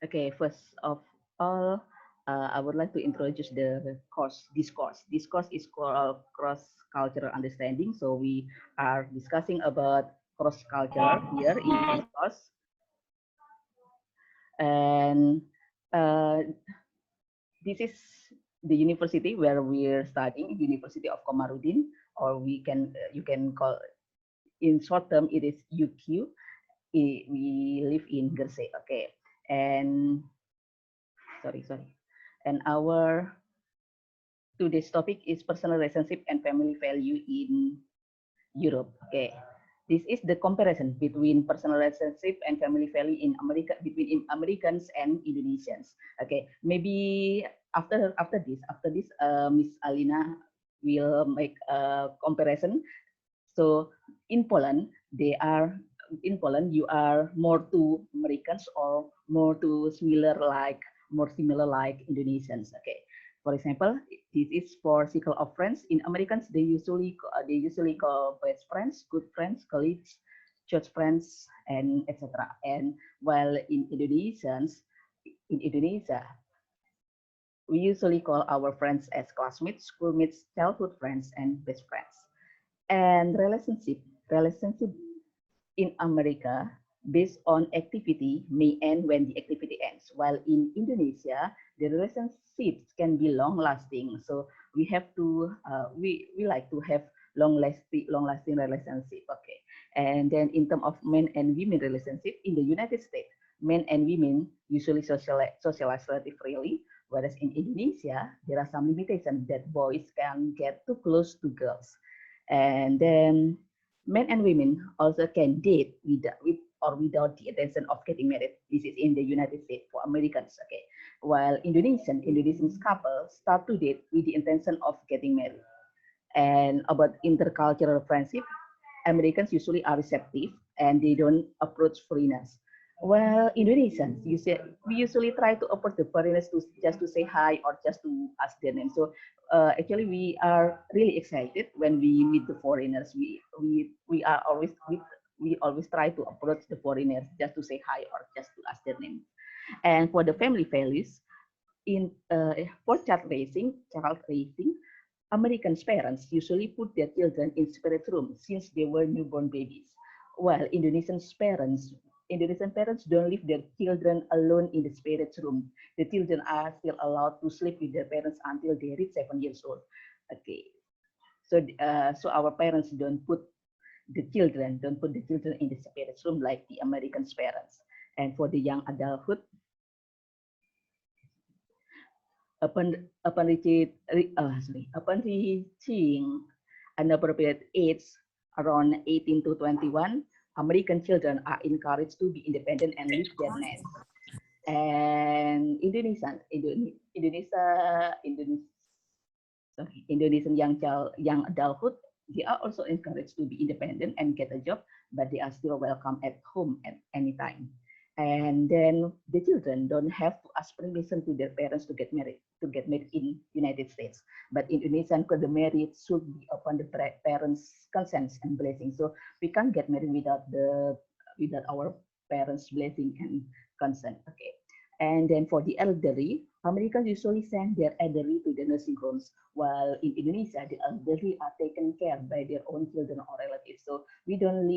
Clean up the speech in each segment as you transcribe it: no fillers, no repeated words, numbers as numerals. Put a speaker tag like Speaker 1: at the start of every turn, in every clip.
Speaker 1: Okay, first of all, I would like to introduce the discourse. Discourse is called cross-cultural understanding. So we are discussing about cross-culture here in discourse. And uh, this is the university where we're studying, University of Komarudin, or you can call in short term it is UQ. We live in Gresik, okay, and sorry, and our today's topic is personal relationship and family value in Europe. Okay, this is the comparison between personal relationship and family value in America between Americans and Indonesians. Okay, maybe after this, Miss Alina will make a comparison. So in Poland, you are more to Americans or more similar like Indonesians. Okay. For example, this is for circle of friends. In Americans, they usually call best friends, good friends, colleagues, church friends, and etc. And while in Indonesia, we usually call our friends as classmates, schoolmates, childhood friends, and best friends. And relationship in America based on activity may end when the activity ends, while in Indonesia the relationships can be long lasting. So we have to we like to have long lasting relationship. Okay, and then in terms of men and women relationship in the United States, men and women usually socialize relatively, whereas in Indonesia there are some limitations that boys can get too close to girls. And then men and women also can date with or without the intention of getting married. This is in the United States for Americans. Okay, while Indonesian couples start to date with the intention of getting married. And about intercultural friendship, Americans usually are receptive and they don't approach foreigners. Well, Indonesians, we usually try to approach the foreigners to just to say hi or just to ask their name. So actually, we are really excited when we meet the foreigners. We are always we always try to approach the foreigners just to say hi or just to ask their name. And for the family values, in for child raising, American parents usually put their children in separate rooms since they were newborn babies, while Indonesian parents don't leave their children alone in the separate room. The children are still allowed to sleep with their parents until they reach 7 years old. Okay, so our parents don't put the children in the separate room like the American parents. And for the young adulthood, upon reaching an appropriate age around 18 to 21, American children are encouraged to be independent and leave their nest. And Indonesian young adulthood, they are also encouraged to be independent and get a job, but they are still welcome at home at any time. And then the children don't have to ask permission to their parents to get married in United States. But in Indonesia, the marriage should be upon the parents' consent and blessing. So we can't get married without our parents' blessing and consent. Okay. And then for the elderly, Americans usually send their elderly to the nursing homes, while in Indonesia, the elderly are taken care by their own children or relatives. So we don't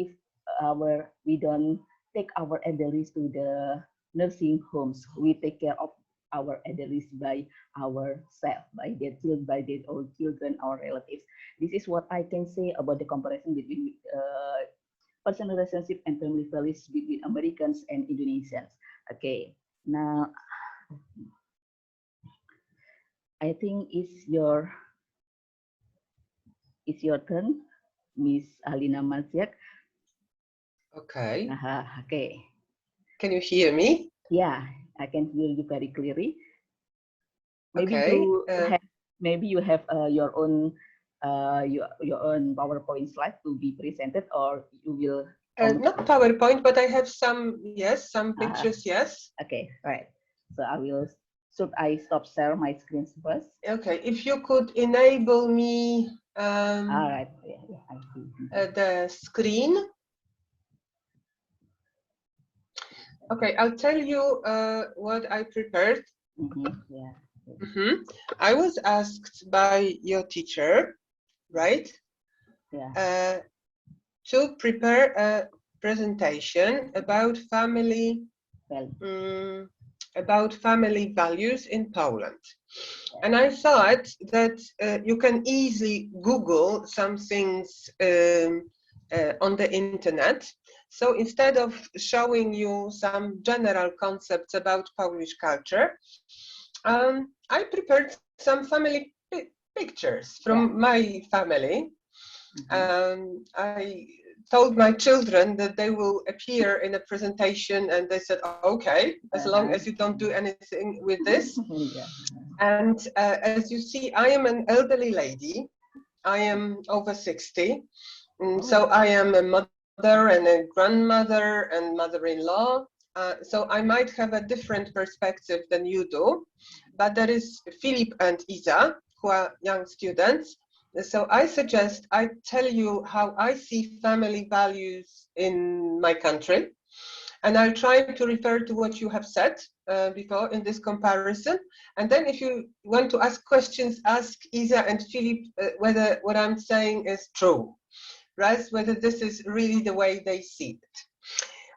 Speaker 1: take our elderly to the nursing homes. We take care of our elderly by ourselves, by their own children or relatives. This is what I can say about the comparison between personal relationship and family values between Americans and Indonesians. Okay, now I think it's your turn, Miss Alina Maciąg.
Speaker 2: Okay.
Speaker 1: Okay.
Speaker 2: Can you hear me?
Speaker 1: Yeah, I can hear you very clearly. Maybe
Speaker 2: Okay.
Speaker 1: you have your own PowerPoint slide to be presented, or you will
Speaker 2: Not PowerPoint, but I have some pictures, yes.
Speaker 1: Okay, right. So should I stop share my screen first?
Speaker 2: Okay, if you could enable me
Speaker 1: All right. Yeah, I see.
Speaker 2: the screen. Okay, I'll tell you what I prepared.
Speaker 1: Yeah.
Speaker 2: I was asked by your teacher, right?
Speaker 1: Yeah.
Speaker 2: To prepare a presentation about family
Speaker 1: Well,
Speaker 2: about family values in Poland. And I thought that you can easily Google some things on the internet. So instead of showing you some general concepts about Polish culture, I prepared some family pictures from my family. I told my children that they will appear in a presentation, and they said, okay, as long as you don't do anything with this.
Speaker 1: Yeah.
Speaker 2: And as you see, I am an elderly lady. I am over 60. So I am a mother and a grandmother and mother-in-law. So I might have a different perspective than you do. But there is Philip and Isa, who are young students. So I suggest I tell you how I see family values in my country. And I'll try to refer to what you have said before in this comparison. And then if you want to ask questions, ask Isa and Philip whether what I'm saying is true, right? Whether this is really the way they see it.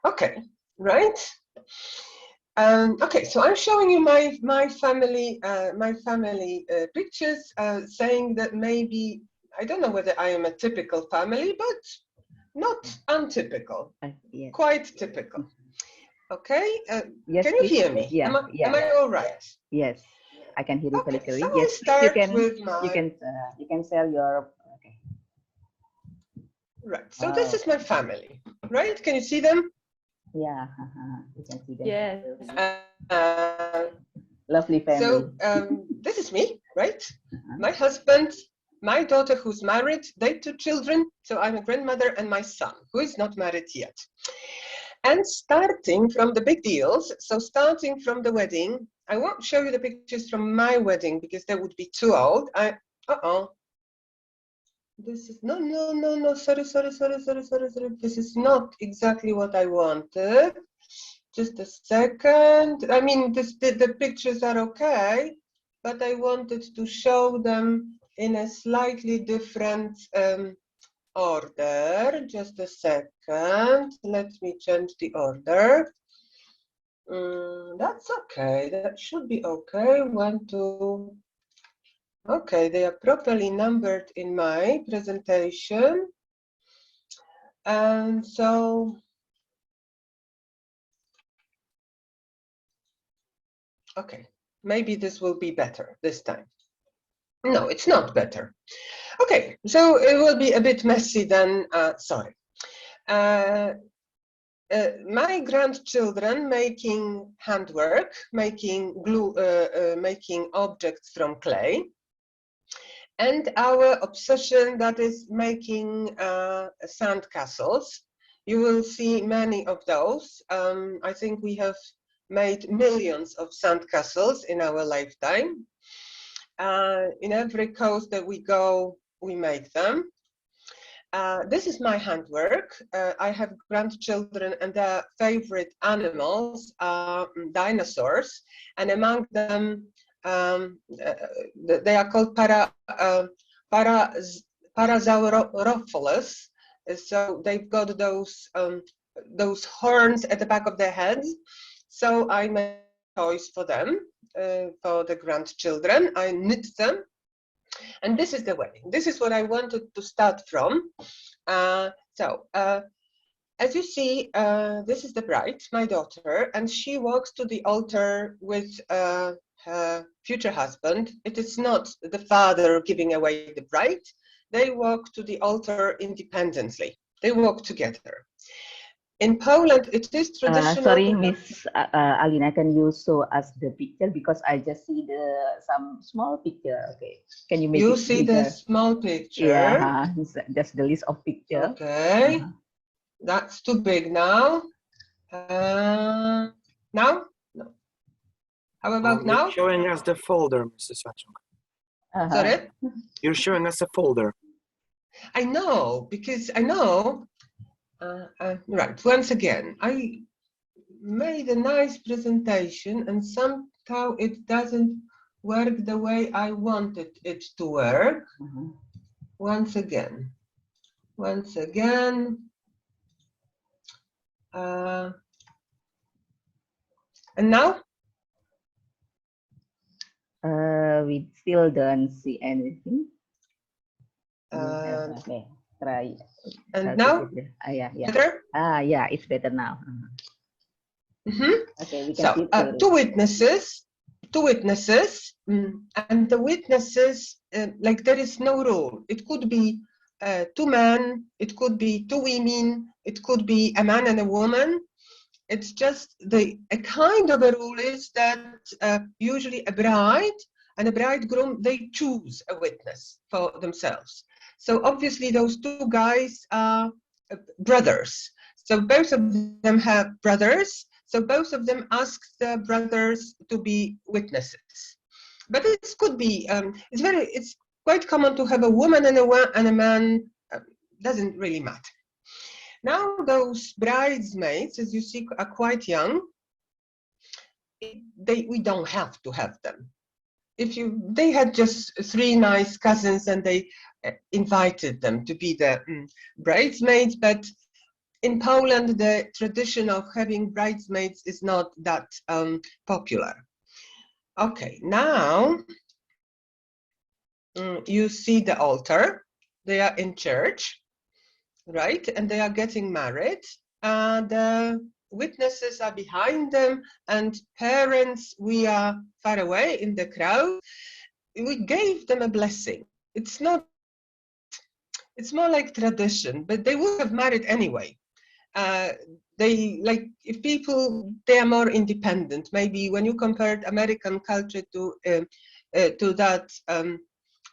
Speaker 2: Okay, right? Okay, so I'm showing you my family pictures, saying that maybe, I don't know whether I am a typical family, but not untypical,
Speaker 1: Yes.
Speaker 2: quite typical. Okay,
Speaker 1: Yes,
Speaker 2: can you
Speaker 1: please.
Speaker 2: hear me?
Speaker 1: Yeah.
Speaker 2: Am I all right?
Speaker 1: Yes, I can hear you
Speaker 2: Okay,
Speaker 1: very
Speaker 2: so
Speaker 1: clearly. Yes,
Speaker 2: I start with
Speaker 1: you can share your. Okay.
Speaker 2: Right. So this is my family, right? Can you see them?
Speaker 1: Yeah, you can see them.
Speaker 3: Yes.
Speaker 1: Lovely family.
Speaker 2: So this is me, right? My husband, my daughter who's married, they 2 children. So I'm a grandmother, and my son who is not married yet. And starting from the big deals, so starting from the wedding, I won't show you the pictures from my wedding because that would be too old. This is, no, sorry. This is not exactly what I wanted. Just a second. I mean, the pictures are okay, but I wanted to show them in a slightly different order. Just a second. Let me change the order. That's okay. That should be okay. 1, 2. Okay, they are properly numbered in my presentation. And so, okay, maybe this will be better this time. No, it's not better. Okay, so it will be a bit messy then, sorry. My grandchildren making handwork, making glue, making objects from clay. And our obsession, that is making sand castles. You will see many of those. I think we have made millions of sand castles in our lifetime. In every coast that we go, we make them. This is my handwork. I have grandchildren, and their favorite animals are dinosaurs, and among them they are called Parasaurophiles. So they've got those horns at the back of their heads. So I made toys for them, for the grandchildren. I knit them. And this is the way. This is what I wanted to start from. As you see, this is the bride, my daughter, and she walks to the altar with her future husband. It is not the father giving away the bride. They walk to the altar independently. They walk together. In Poland, it is traditional.
Speaker 1: Sorry, Miss Alina, can you show us the picture, because I just see some small picture. Okay, can you make it
Speaker 2: see
Speaker 1: bigger?
Speaker 2: the small picture?
Speaker 1: Yeah, just the list of picture.
Speaker 2: Okay, that's too big now. Now? No. How about now?
Speaker 4: You're showing us the folder, Mrs. Maciąg.
Speaker 2: Sorry?
Speaker 4: You're showing us a folder.
Speaker 2: I know, because I know. Right, once again, made a nice presentation and somehow it doesn't work the way I wanted it to work. Once again. And now?
Speaker 1: We still don't see anything.
Speaker 2: Uh,
Speaker 1: Okay, try.
Speaker 2: and now?
Speaker 1: Yeah.
Speaker 2: Better?
Speaker 1: Yeah, it's better now. Okay, we can see
Speaker 2: two witnesses, and the witnesses, like there is no rule. It could be two men, it could be two women, it could be a man and a woman. It's just a kind of a rule is that usually a bride and a bridegroom, they choose a witness for themselves. So obviously those two guys are brothers. So both of them have brothers. So both of them asked the brothers to be witnesses. But it could be, it's quite common to have a woman and a man, doesn't really matter. Now those bridesmaids, as you see, are quite young. We don't have to have them. They had just 3 nice cousins and they invited them to be the bridesmaids, but in Poland, the tradition of having bridesmaids is not that popular. Okay, now you see the altar. They are in church, right? And they are getting married. The witnesses are behind them, and parents, we are far away in the crowd. We gave them a blessing. It's more like tradition, but they would have married anyway. They are more independent. Maybe when you compared American culture to that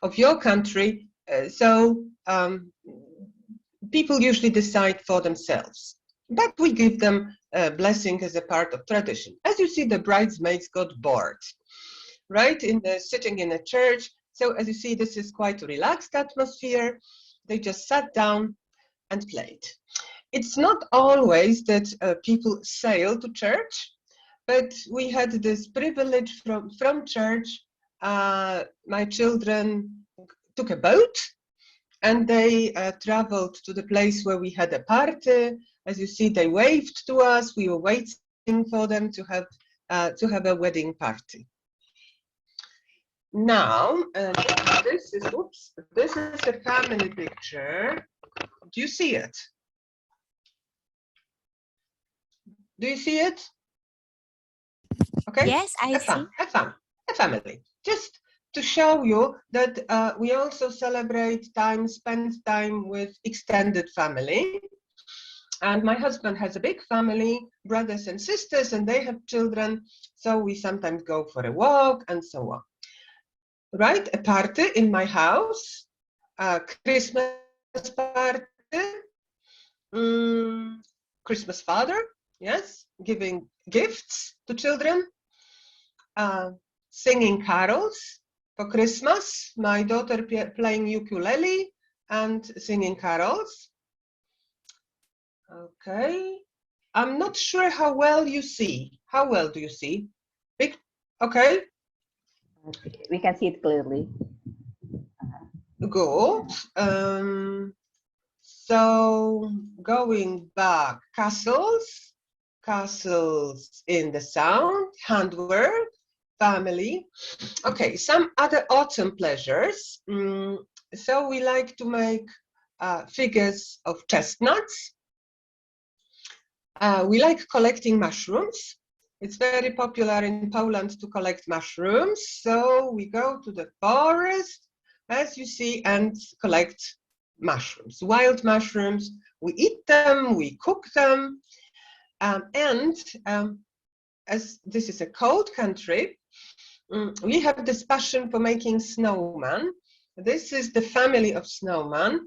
Speaker 2: of your country, people usually decide for themselves. But we give them a blessing as a part of tradition. As you see, the bridesmaids got bored, right? Sitting in a church. So as you see, this is quite a relaxed atmosphere. They just sat down and played. It's not always that people sail to church, but we had this privilege from church. My children took a boat and they traveled to the place where we had a party. As you see, they waved to us. We were waiting for them to have a wedding party. Now, this is a family picture. Do you see it? Do you see it? Okay.
Speaker 3: Yes, I see.
Speaker 2: A family. Just to show you that we also spend time with extended family. And my husband has a big family, brothers and sisters, and they have children. So we sometimes go for a walk and so on. Right? A party in my house, Christmas party, Christmas father, yes, giving gifts to children, singing carols for Christmas, my daughter playing ukulele and singing carols. Okay, I'm not sure how well you see. How well do you see? Big, okay.
Speaker 1: We can see it clearly.
Speaker 2: Good. So going back, castles in the sound, handwork, family. Okay, some other autumn pleasures. So we like to make figures of chestnuts. We like collecting mushrooms. It's very popular in Poland to collect mushrooms. So we go to the forest, as you see, and collect mushrooms, wild mushrooms. We eat them, we cook them. As this is a cold country, we have this passion for making snowmen. This is the family of snowmen.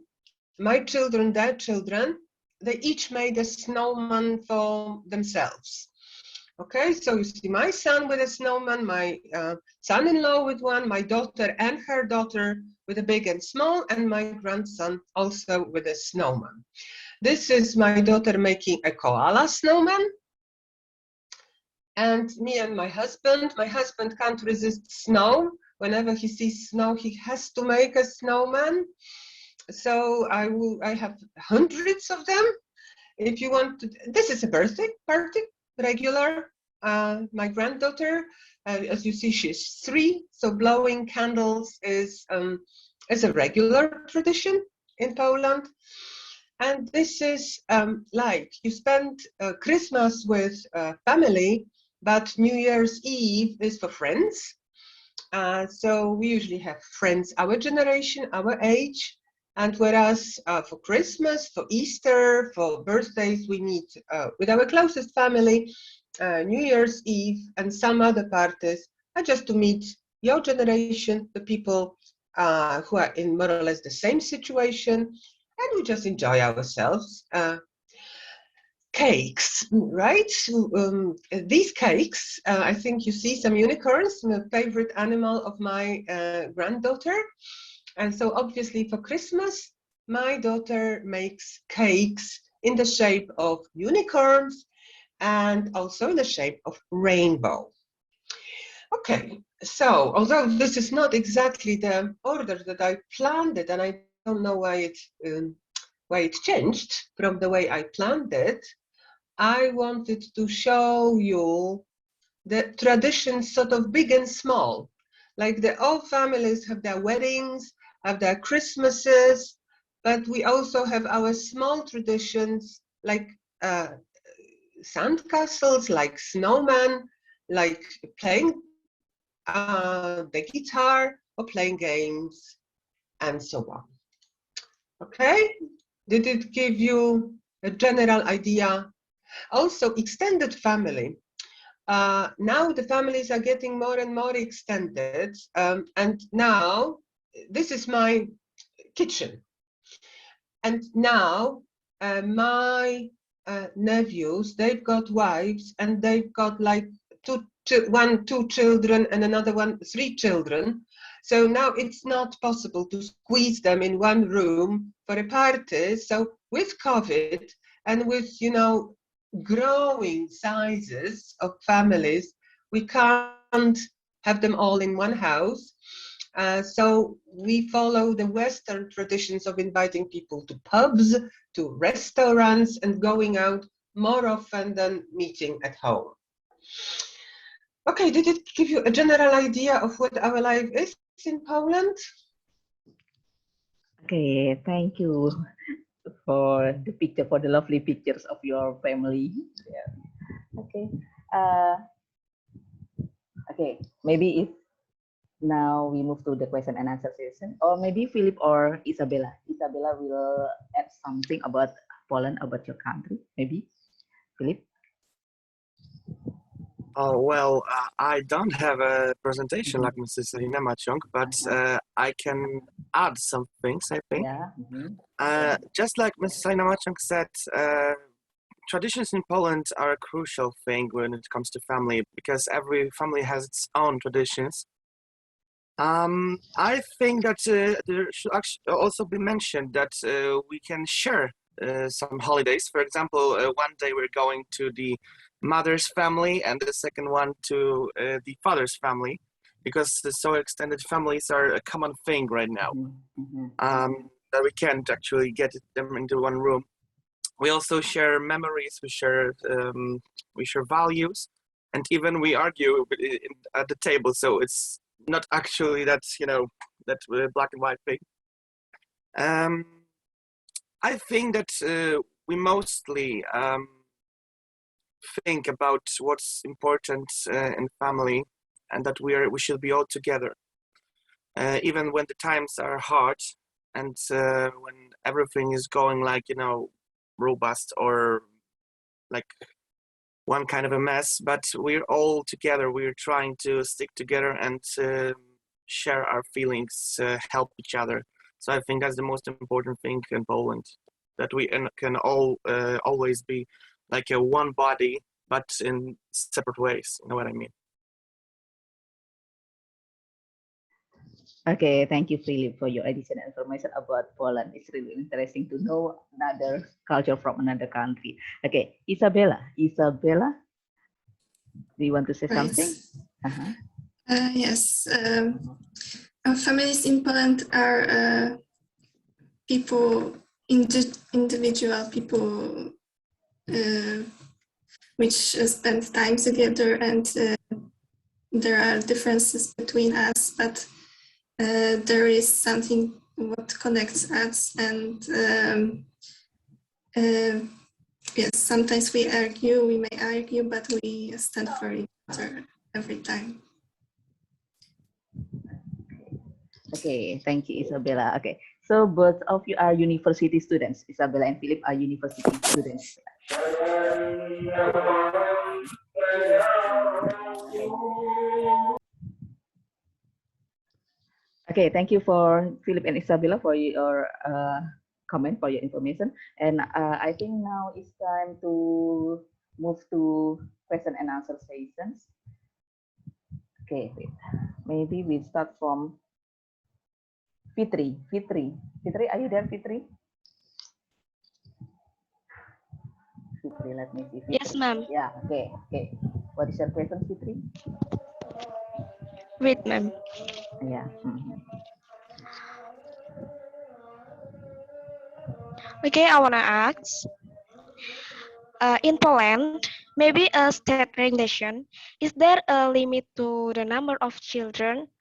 Speaker 2: My children, their children, they each made a snowman for themselves. Okay, so you see my son with a snowman, my son-in-law with one, my daughter and her daughter with a big and small, and my grandson also with a snowman. This is my daughter making a koala snowman. and me and my husband. My husband can't resist snow. Whenever he sees snow, he has to make a snowman. So I have hundreds of them. If you want to, this is a birthday party, regular. My granddaughter, as you see, she's 3, so blowing candles is a regular tradition in Poland. And this is like you spend Christmas with family, but New Year's Eve is for friends. So we usually have friends our generation, our age, and whereas for Christmas, for Easter, for birthdays, we meet with our closest family. New Year's Eve and some other parties are just to meet your generation, the people who are in more or less the same situation, and we just enjoy ourselves. Cakes, right? These cakes, I think you see some unicorns, the favorite animal of my granddaughter. And so obviously for Christmas, my daughter makes cakes in the shape of unicorns and also in the shape of rainbow. Okay, so although this is not exactly the order that I planned it, and I don't know why it changed from the way I planned it, I wanted to show you the traditions, sort of big and small. Like all families have their weddings, have their Christmases, but we also have our small traditions like sandcastles, like snowmen, like playing the guitar or playing games and so on. Okay, did it give you a general idea? Also, extended family. Now the families are getting more and more extended, and now this is my kitchen. And now my nephews, they've got wives, and they've got like two children, and another one, 3 children. So now it's not possible to squeeze them in one room for a party. So with COVID and with, growing sizes of families, we can't have them all in one house. So we follow the Western traditions of inviting people to pubs, to restaurants, and going out more often than meeting at home. Okay, did it give you a general idea of what our life is in Poland?
Speaker 1: Okay, thank you for the lovely pictures of your family. Yeah. Okay. Okay, maybe if now we move to the question and answer session, or maybe Philip or Isabella. Isabella will add something about Poland, about your country, maybe. Philip?
Speaker 4: Oh, well, I don't have a presentation like Mrs. Alina Maciąg, but I can add some things, I think.
Speaker 1: Yeah.
Speaker 4: Just like Mrs. Alina Maciąg said, traditions in Poland are a crucial thing when it comes to family, because every family has its own traditions. I think that there should actually also be mentioned that we can share some holidays. For example, one day we're going to the mother's family and the second one to the father's family, because the so extended families are a common thing right now. That we can't actually get them into one room. We also share memories, we share values, and even we argue at the table. So it's not actually that that black and white thing. I think that we mostly think about what's important in family, and that we should be all together, even when the times are hard, and when everything is going like robust or like one kind of a mess. But we're all together. We're trying to stick together and share our feelings, help each other. So I think that's the most important thing in Poland, that we can all always be like a one body, but in separate ways. You know what I mean?
Speaker 1: Okay, thank you, Philip, for your additional information about Poland. It's really interesting to know another culture from another country. Okay, Isabella. Isabella? Do you want to say
Speaker 3: Right.
Speaker 1: something? Uh-huh.
Speaker 3: Yes. Families in Poland are people, individual people, which spend time together, and there are differences between us, but there is something what connects us, and yes, sometimes we may argue, but we stand for each other every time.
Speaker 1: Okay, thank you, Isabella. Okay, so both of you are university students. Isabella and Philip are university students. Okay, thank you for Philip and Isabella for your comment, for your information. And I think now it's time to move to question and answer sessions. Okay, wait. Maybe we start from Fitri. Fitri, are you there, Fitri? Fitri, let me see. Fitri.
Speaker 5: Yes, ma'am.
Speaker 1: Yeah, okay. What is your question, Fitri?
Speaker 5: Wait, ma'am.
Speaker 1: Yeah. Mhm.
Speaker 5: Okay, I wanna ask. In Poland, maybe a state regulation, is there a limit to the number of children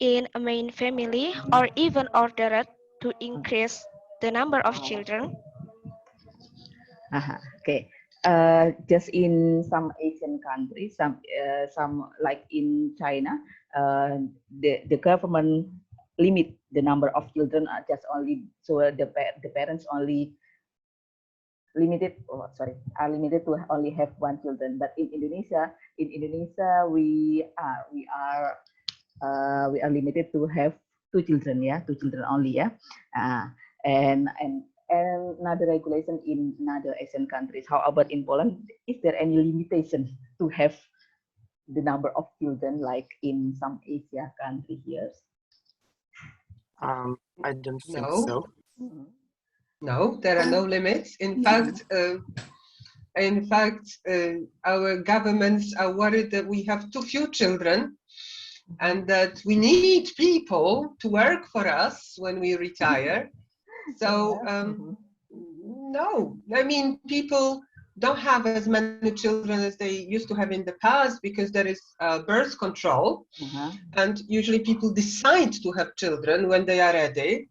Speaker 5: in a main family, or even ordered to increase the number of children?
Speaker 1: Okay. Just in some Asian countries, some like in China, the government limit the number of children just only, so the parents only are limited to only have one children. But in Indonesia, we are limited to have two children, two children only, and another regulation in other Asian countries. How about in Poland? Is there any limitation to have the number of children like in some Asia country here?
Speaker 4: I don't think
Speaker 2: No.
Speaker 4: so.
Speaker 2: No, there are no limits. In fact, our governments are worried that we have too few children and that we need people to work for us when we retire. So, no, I mean, people don't have as many children as they used to have in the past because there is birth control. And usually people decide to have children when they are ready.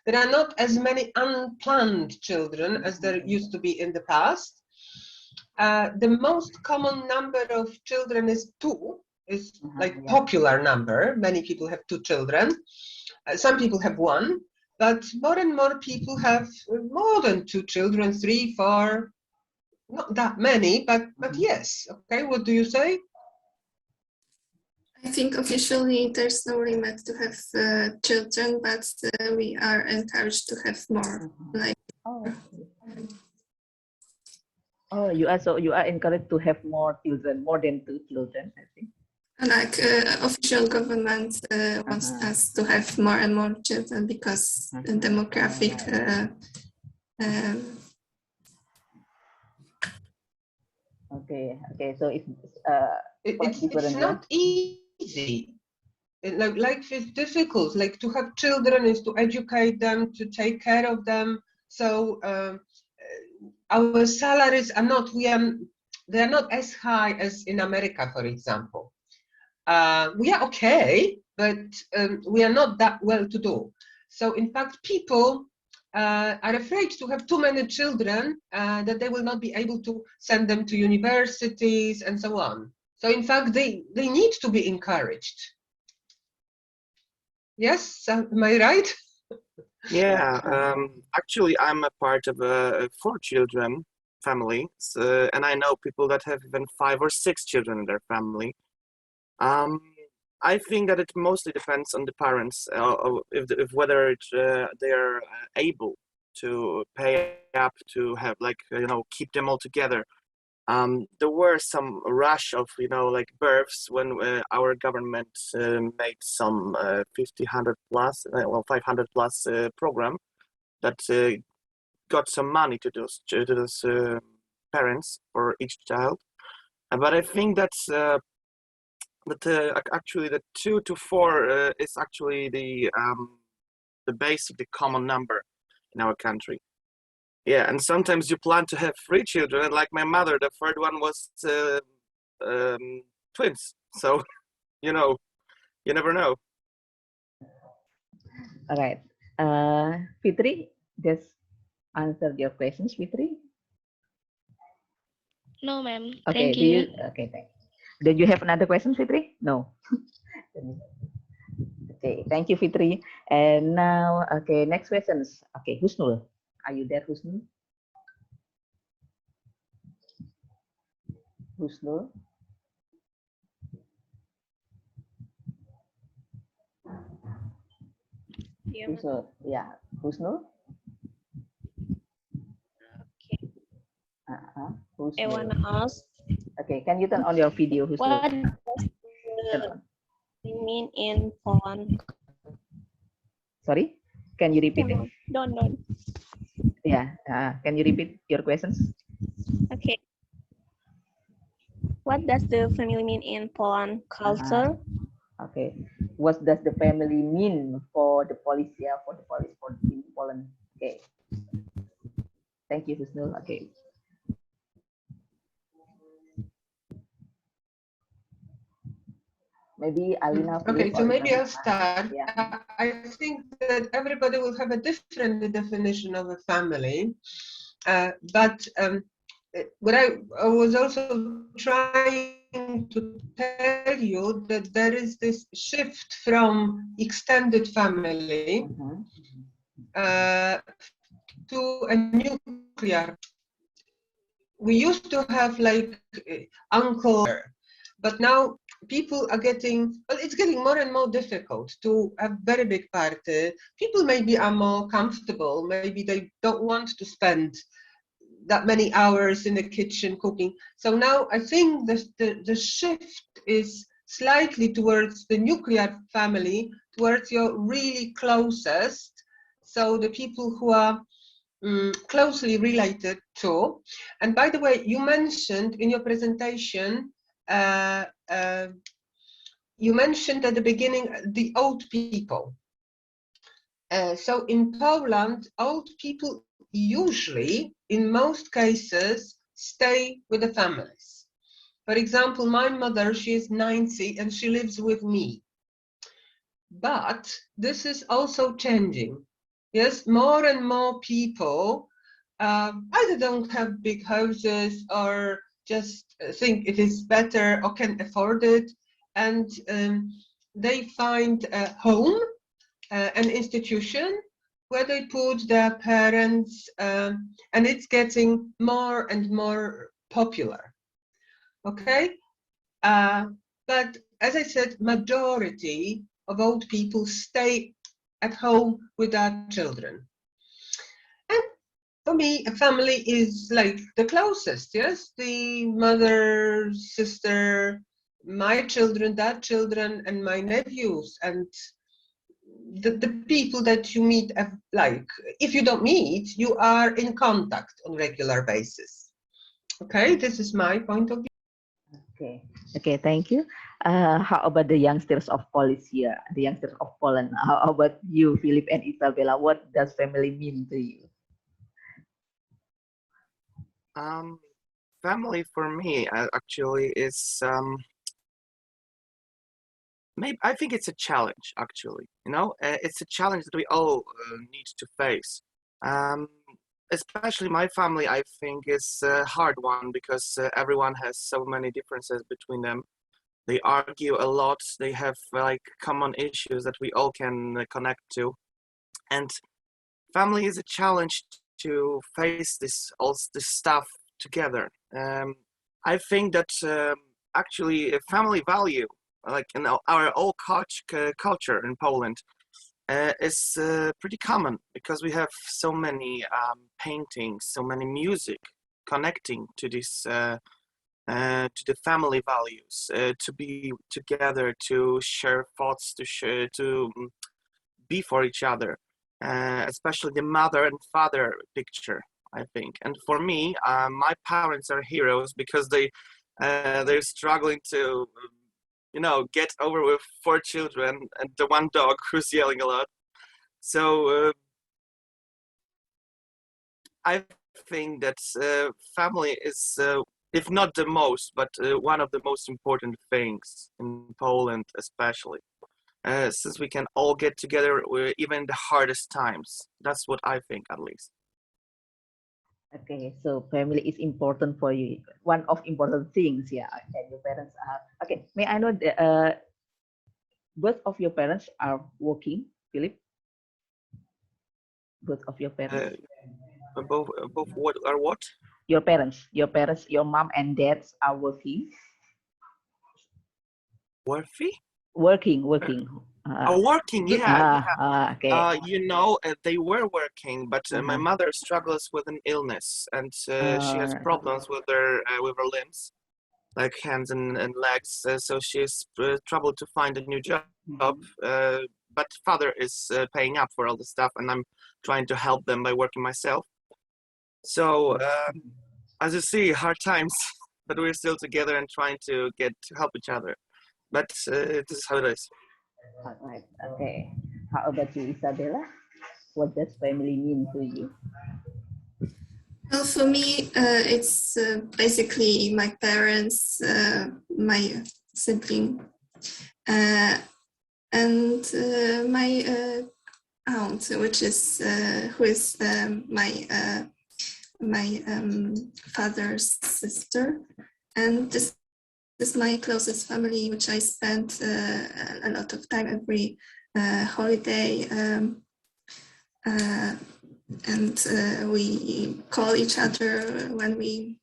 Speaker 2: There are not as many unplanned children as there used to be in the past. The most common number of children is two, is like popular number. Many people have two children. Some people have one, but more and more people have more than two children, 3, 4, not that many, but yes. Okay, what do you say?
Speaker 3: I think officially there's no limit to have children, but we are encouraged to have more. Like,
Speaker 1: you are encouraged to have more children, more than 2 children, I think.
Speaker 3: like official government wants us to have more and more children because the demographic.
Speaker 1: Okay. So
Speaker 2: it's not easy. Life is difficult. Like to have children is to educate them, to take care of them. So our salaries are not. They are not as high as in America, for example. We are okay, but we are not that well to do. So in fact, people are afraid to have too many children that they will not be able to send them to universities and so on. So in fact, they need to be encouraged. Yes, am I right?
Speaker 4: Yeah, actually, I'm a part of a 4 children family, and I know people that have even 5 or 6 children in their family. I think that it mostly depends on the parents, if whether they are able to pay up to have keep them all together. There were some rush of births when our government made some 500 plus program that got some money to those parents for each child. But I think that's actually the 2 to 4 is actually the basic, the common number in our country. Yeah, and sometimes you plan to have 3 children, and like my mother, the third one was twins. So, you know, you never know.
Speaker 1: All right. Fitri, just answered your questions, Fitri.
Speaker 5: No, ma'am.
Speaker 1: Okay,
Speaker 5: Thank you.
Speaker 1: okay, thanks. Did you have another question, Fitri? No. Okay, thank you, Fitri. And now, okay, next questions. Okay, Husnul, are you there, Husnul? Husnul?
Speaker 5: Yeah,
Speaker 1: Husnul, yeah, Husnul?
Speaker 5: okay. I
Speaker 1: Husnul.
Speaker 5: wanna ask,
Speaker 1: Okay, can you turn on your video, Husnul?
Speaker 5: what
Speaker 1: Turn
Speaker 5: does
Speaker 1: on.
Speaker 5: the mean in Poland?
Speaker 1: Sorry, can you repeat it?
Speaker 5: Don't.
Speaker 1: Yeah, can you repeat your questions?
Speaker 5: Okay. What does the family mean in Poland culture?
Speaker 1: Okay, what does the family mean for the police? Yeah, for the police for in Poland. Okay, thank you, Husnul. Okay. Maybe Alina.
Speaker 2: Okay,
Speaker 1: first,
Speaker 2: so
Speaker 1: or
Speaker 2: maybe
Speaker 1: Ibrahim.
Speaker 2: I'll start.
Speaker 1: Yeah.
Speaker 2: I think that everybody will have a different definition of a family, but what I was also trying to tell you that there is this shift from extended family to a nuclear. We used to have like uncle, but now people are getting, well, it's getting more and more difficult to have very big party. People maybe are more comfortable, maybe they don't want to spend that many hours in the kitchen cooking. So now I think the shift is slightly towards the nuclear family, towards your really closest, so the people who are closely related to. And by the way, you mentioned in your presentation, you mentioned at the beginning the old people. So in Poland, old people usually, in most cases, stay with the families. For example, my mother, she is 90 and she lives with me. But this is also changing. Yes, more and more people either don't have big houses or just think it is better or can afford it, and they find a home, an institution where they put their parents, and it's getting more and more popular. Okay, but as I said, majority of old people stay at home with their children. And for me, a family is like the closest, yes? The mother, sister, my children, their children, and my nephews, and the people that you meet, like, if you don't meet, you are in contact on regular basis. Okay, this is my point of view.
Speaker 1: Okay. Okay. Thank you. How about the youngsters of Polish here? The youngsters of Poland. How about you, Philip and Isabella? What does family mean to you?
Speaker 4: Family for me actually is maybe I think it's a challenge actually. You know, it's a challenge that we all need to face. Especially my family, I think, is a hard one because everyone has so many differences between them. They argue a lot. They have like common issues that we all can connect to, and family is a challenge to face all this stuff together. I think that actually a family value, like in our old culture in Poland, is pretty common because we have so many paintings, so many music connecting to this, to the family values, to be together, to share thoughts, to be for each other, especially the mother and father picture I think. And for me, my parents are heroes because they're struggling to, get over with 4 children and the one dog who's yelling a lot. So I think that family is, if not the most, but one of the most important things in Poland, especially. Since we can all get together even in the hardest times. That's what I think, at least.
Speaker 1: Okay, so family is important for you. One of important things, yeah. And your parents are okay. May I know both of your parents are working, Philip? Both of your parents.
Speaker 4: Both what are what?
Speaker 1: Your parents, your mom and dad are working.
Speaker 4: Worthy?
Speaker 1: Working.
Speaker 4: Working, yeah.
Speaker 1: Okay.
Speaker 4: They were working, but my
Speaker 1: Uh-huh.
Speaker 4: mother struggles with an illness, and she has problems with her limbs, like hands and legs. So she has trouble to find a new job. But father is paying up for all the stuff, and I'm trying to help them by working myself. So as you see, hard times, but we're still together and trying to help each other. But this is how it is.
Speaker 1: All right. Okay. How about you, Isabella? What does family mean to you?
Speaker 3: Well, for me, it's basically my parents, my sibling, and my aunt, which is who is my father's sister, and this is my closest family, which I spend a lot of time every holiday. And we call each other when we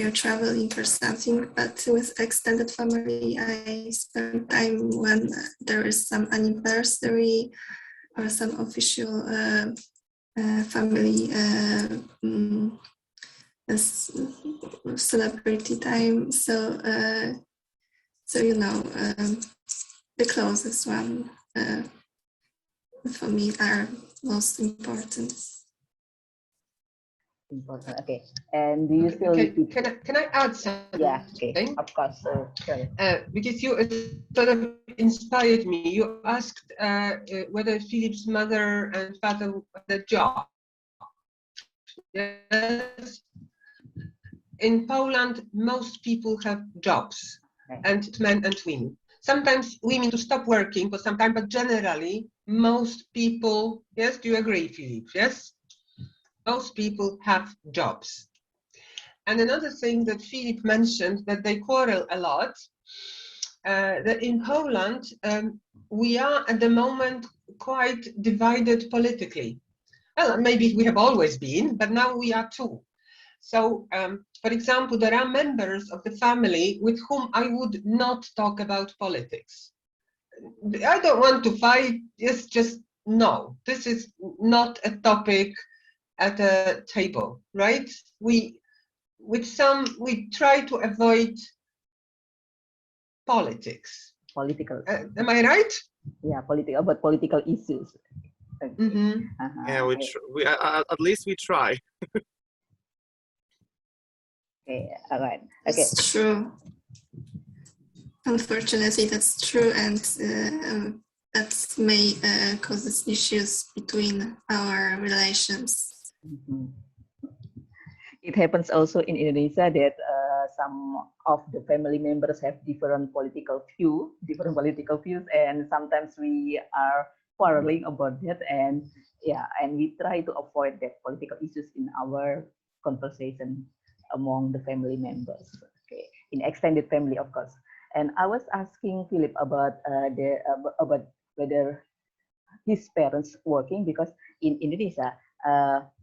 Speaker 3: are traveling or something. But with extended family, I spend time when there is some anniversary or some official family celebrity time. So the closest one for me are most important.
Speaker 1: Important. Okay. And do you still
Speaker 2: Okay,
Speaker 1: repeat?
Speaker 2: can I add something?
Speaker 1: Yeah. Okay. Of course. Sorry.
Speaker 2: Because you sort of inspired me. You asked whether Philip's mother and father had a job. Yes. In Poland, most people have jobs,
Speaker 1: Okay.
Speaker 2: and men and women. Sometimes women to stop working for some time, but generally, most people, yes, do you agree, Philip? Yes? Most people have jobs. And another thing that Philip mentioned, that they quarrel a lot, that in Poland, we are at the moment quite divided politically. Well, maybe we have always been, but now we are too. So, for example, there are members of the family with whom I would not talk about politics. I don't want to fight, it's just no, this is not a topic at a table, right? We try to avoid politics.
Speaker 1: Political.
Speaker 2: Am I right?
Speaker 1: Yeah, political issues. Okay.
Speaker 2: Mm-hmm.
Speaker 4: Yeah, at least we try.
Speaker 1: Okay. All right. Okay.
Speaker 3: That's true. Unfortunately, that's true, and that may causes issues between our relations.
Speaker 1: Mm-hmm. It happens also in Indonesia that some of the family members have different political views, and sometimes we are quarreling about that, and we try to avoid that political issues in our conversation among the family members. Okay, in extended family, of course. And I was asking Philip about about whether his parents working, because in Indonesia,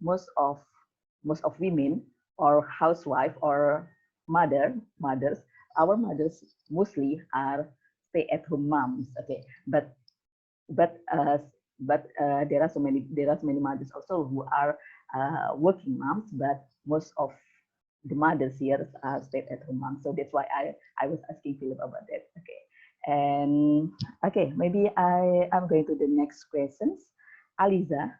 Speaker 1: most of women or housewife or mothers, our mothers mostly are stay-at-home moms. Okay, but but uh, there are so many mothers also who are working moms, but most of the mothers here are stay-at-home moms. So that's why I was asking Philip about that. Okay, and okay, maybe I'm going to the next questions. Aliza,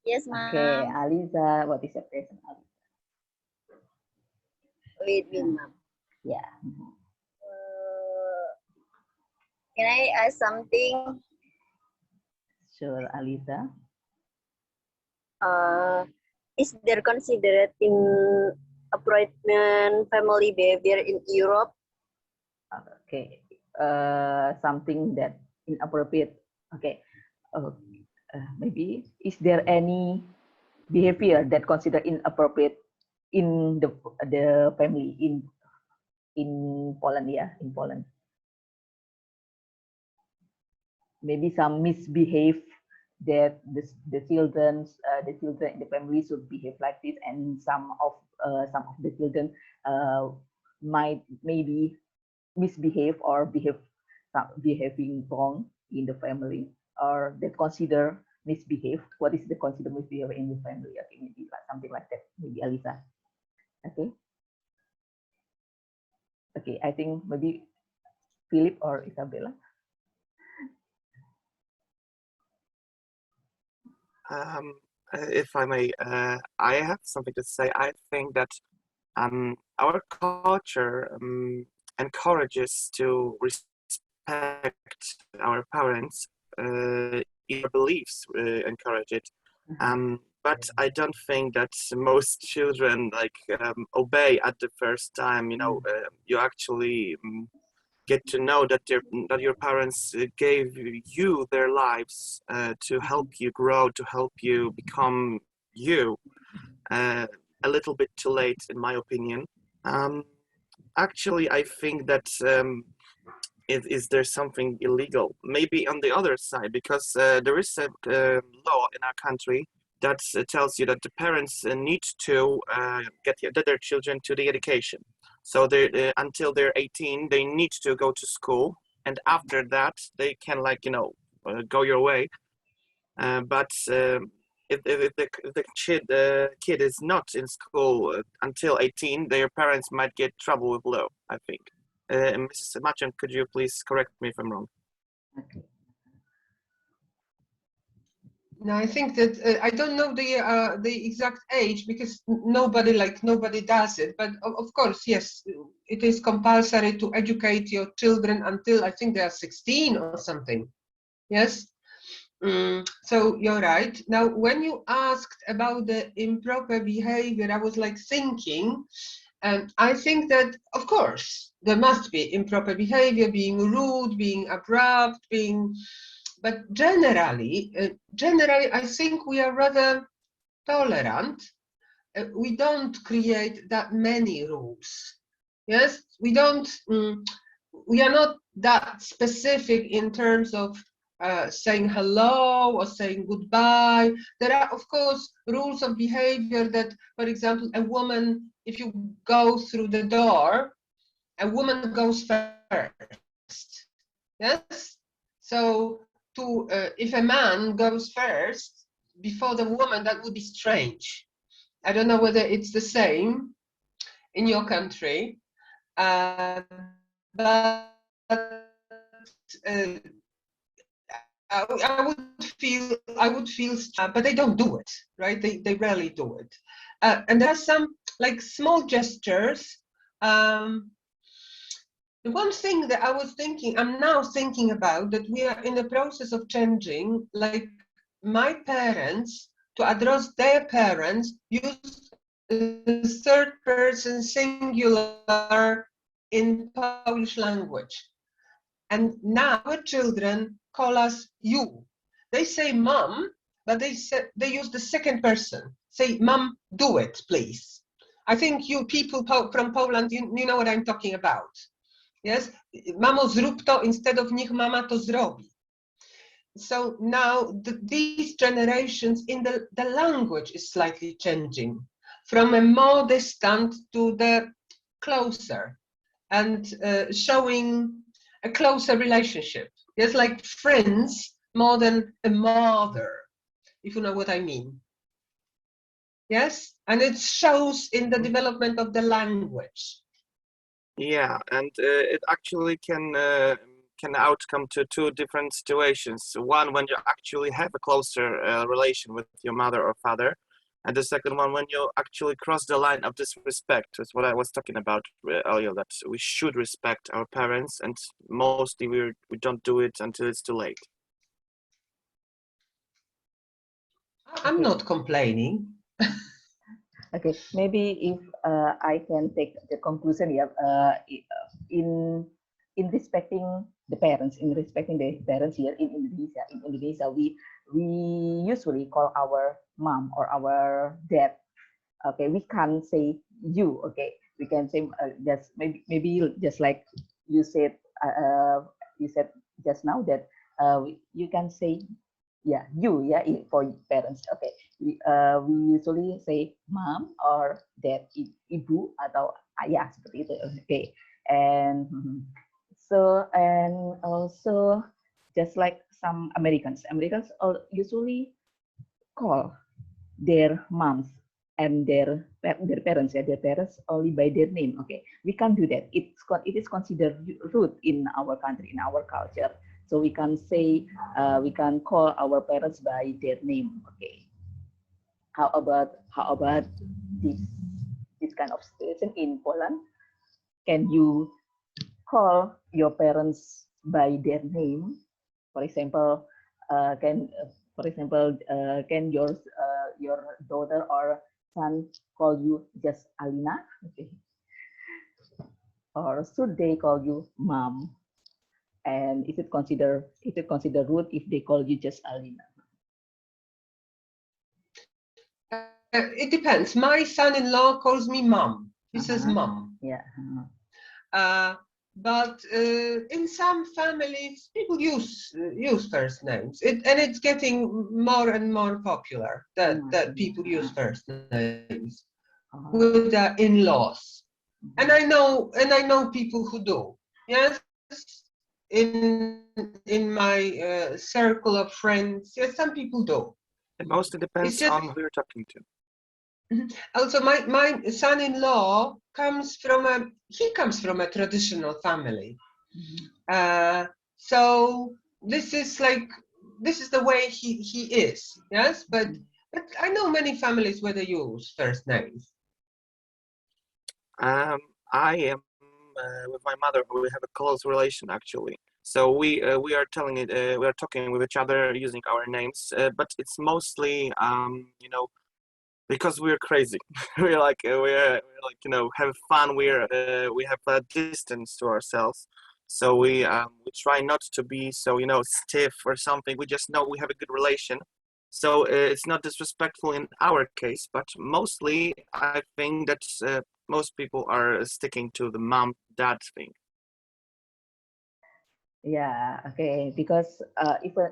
Speaker 6: Yes, ma'am.
Speaker 1: Okay, Aliza, what is your question?
Speaker 6: Wait, ma'am.
Speaker 1: Yeah.
Speaker 6: Can I ask something?
Speaker 1: Sure, Aliza.
Speaker 6: Is there considered inappropriate family behavior in Europe?
Speaker 1: Okay. Something that inappropriate. Okay. Maybe is there any behavior that considered inappropriate in the family in Poland? Yeah, in Poland. Maybe some misbehave that the children in the family should behave like this, and some of the children might maybe misbehave or behaving wrong in the family, or that consider misbehave. What is the consider misbehavior in the family? Okay, maybe like something like that. Maybe Alisa. Okay. Okay, I think maybe Philip or Isabella.
Speaker 4: If I may, I have something to say. I think that our culture encourages to respect our parents. Your beliefs encourage it. But I don't think that most children obey at the first time. You know, you actually get to know that your parents gave you their lives to help you grow, to help you become you. A little bit too late, in my opinion. Actually, I think that is there something illegal? Maybe on the other side, because there is a law in our country that tells you that the parents need to get their children to the education. So they until they're 18, they need to go to school, and after that, they can go your way. But if the kid is not in school until 18, their parents might get trouble with law, I think. Mrs. Maciąg, could you please correct me if I'm wrong?
Speaker 1: Okay.
Speaker 2: No, I think that I don't know the exact age, because nobody does it. But of course, yes, it is compulsory to educate your children until I think they are 16 or something. Yes. So you're right. Now, when you asked about the improper behavior, I was thinking, and I think that of course there must be improper behavior, being rude, being abrupt, but generally, I think we are rather tolerant. We don't create that many rules. Yes, we don't. We are not that specific in terms of saying hello or saying goodbye. There are, of course, rules of behavior that, for example, a woman, if you go through the door, a woman goes first. Yes, so if a man goes first before the woman, that would be strange. I don't know whether it's the same in your country, but I would feel, but they don't do it, right? They rarely do it, and there are some small gestures. The one thing that I'm now thinking about, that we are in the process of changing, my parents, to address their parents, use third person singular in Polish language. And now our children call us you. They say mom, but they use the second person. Say, mom, do it, please. I think you people from Poland, you know what I'm talking about. Yes, mamo zrób to instead of niech mama to zrobi. So now these generations, in the language is slightly changing from a more distant to the closer, and showing a closer relationship. Yes, like friends more than a mother, if you know what I mean. Yes, and it shows in the development of the language.
Speaker 4: Yeah, and it actually can can outcome to two different situations. One, when you actually have a closer relation with your mother or father, and the second one, when you actually cross the line of disrespect. That's what I was talking about earlier, that we should respect our parents, and mostly we don't do it until it's too late.
Speaker 2: I'm not complaining.
Speaker 1: Okay, maybe if I can take the conclusion here, in respecting the parents, here in Indonesia, we usually call our mom or our dad. Okay, we can't say you. Okay, we can say just maybe just like you said just now that you can say you for parents. Okay, we usually say mom or dad, ibu atau ayah seperti itu. Okay, and and also just like some Americans usually call their moms and their parents only by their name. Okay, we can't do that. It is considered rude in our country, in our culture. So we can say we can call our parents by their name. Okay. How about this kind of situation in Poland? Can you call your parents by their name? For example, can your daughter or son call you just Alina? Okay. Or should they call you mom? And is it considered rude if they call you just Alina?
Speaker 2: It depends. My son-in-law calls me mom. He says mom.
Speaker 1: Yeah.
Speaker 2: But in some families, people use first names, and it's getting more and more popular that people use first names with their in-laws. And I know people who do. Yes, in my circle of friends, yes, some people do.
Speaker 4: It mostly depends on who you're talking to.
Speaker 2: Also, my son-in-law comes from a traditional family, so this is the way he is. Yes, but I know many families where they use first names.
Speaker 4: I am with my mother. We have a close relation, actually. So we are talking with each other using our names, but it's mostly because we're crazy. we're like have fun. We have a distance to ourselves, so we try not to be so stiff or something. We just know we have a good relation, so it's not disrespectful in our case. But mostly, I think that most people are sticking to the mom-dad thing.
Speaker 1: Yeah. Okay. Because even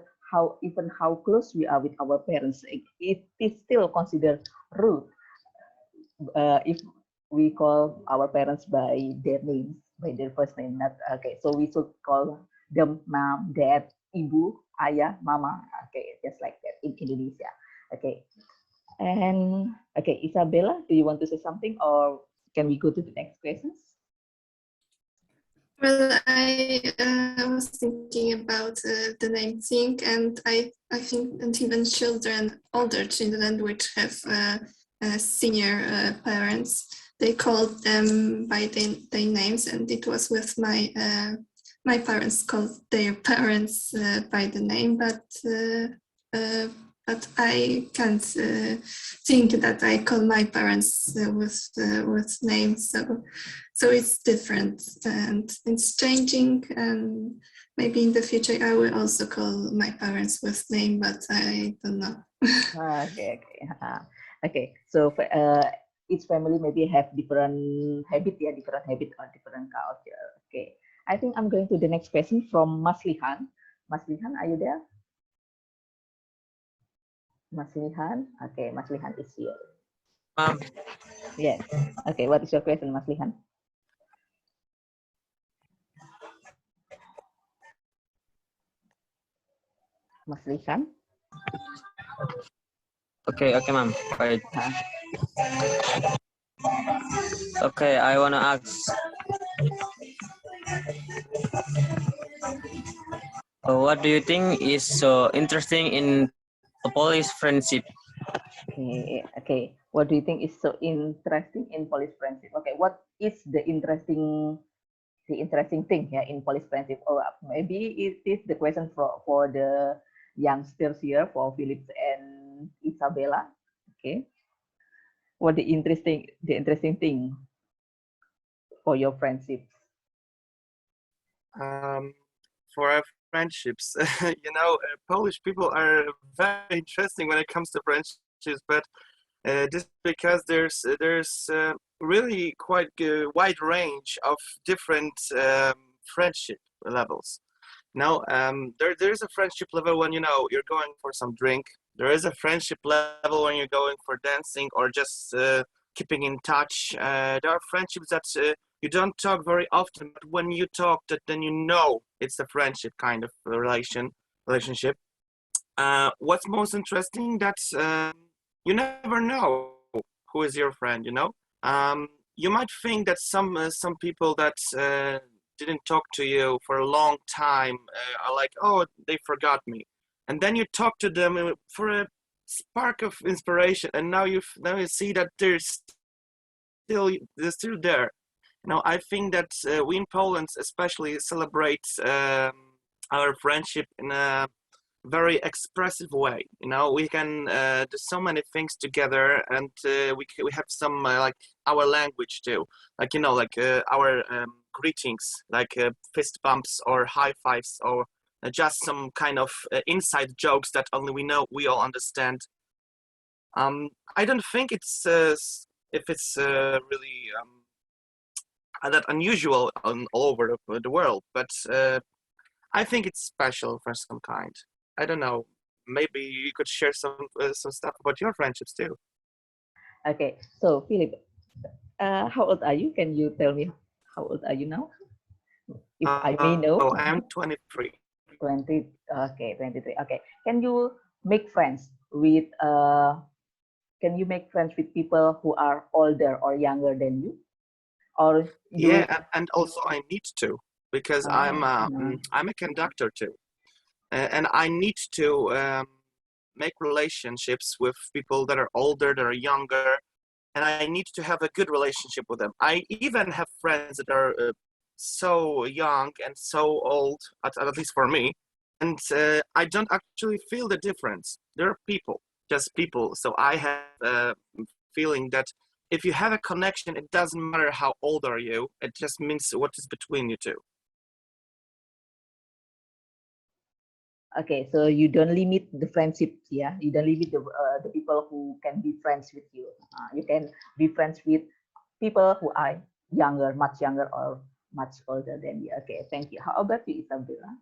Speaker 1: how close we are with our parents, it is still considered rude if we call our parents by their names, by their first name. Not okay. So we should call them mom, dad, ibu, ayah, mama. Okay, just like that in Indonesia. Okay. And okay, Isabella, do you want to say something, or can we go to the next questions?
Speaker 3: Well, I was thinking about the name thing, and I think that even older children which have senior parents, they called them by their names, and it was with my parents called their parents by the name, but I can't think that I call my parents with names. So it's different and it's changing. And maybe in the future I will also call my parents with name, but I don't know.
Speaker 1: Okay. So each family maybe have different habit or different culture. Okay. I think I'm going to the next question from Maslihan. Maslihan, are you there? Maslihan. Okay, Maslihan is here. Yes. Okay, what is your question, Maslihan? Maslihan?
Speaker 7: Okay, ma'am. Right. Okay, I wanna ask. What do you think is so interesting in a Polish friendship?
Speaker 1: Okay. What do you think is so interesting in Polish friendship? Okay, what is the interesting thing here in Polish friendship? Or maybe it is the question for the youngsters here, for Philip and Isabella. Okay, what the interesting thing for your friendships?
Speaker 4: For our friendships, Polish people are very interesting when it comes to friendships, but just because there's really quite a wide range of different friendship levels. There's a friendship level when you're going for some drink. There is a friendship level when you're going for dancing or just keeping in touch. There are friendships that you don't talk very often, but when you talk, then it's a friendship kind of relationship. What's most interesting that you never know who is your friend. You might think that some people that didn't talk to you for a long time are like, oh, they forgot me, and then you talk to them for a spark of inspiration, and now you see that they're still there. I think that we in Poland especially celebrate our friendship in a very expressive way. We can do so many things together, and we have some like our language too, like our greetings, like fist bumps or high fives, or just some kind of inside jokes that only we all understand. I don't think it's if it's really that unusual all over the world, but I think it's special for some kind. I don't know. Maybe you could share some stuff about your friendships too.
Speaker 1: Okay, so Philip, how old are you? Can you tell me how old are you now? If I may know.
Speaker 4: Oh, I'm 23.
Speaker 1: 20. Okay, 23. Okay, can you make friends with people who are older or younger than you? Or you?
Speaker 4: Yeah, and also I need to, because I'm a conductor too, and I need to make relationships with people that are older, that are younger, and I need to have a good relationship with them. I even have friends that are so young and so old, at least for me, and I don't actually feel the difference. They're people, just people. So I have a feeling that if you have a connection, it doesn't matter how old are you. It just means what is between you two.
Speaker 1: Okay, so you don't limit the friendships, yeah? You don't limit the people who can be friends with you. You can be friends with people who are younger, much younger, or much older than you. Okay, thank you. How about you, Isabella?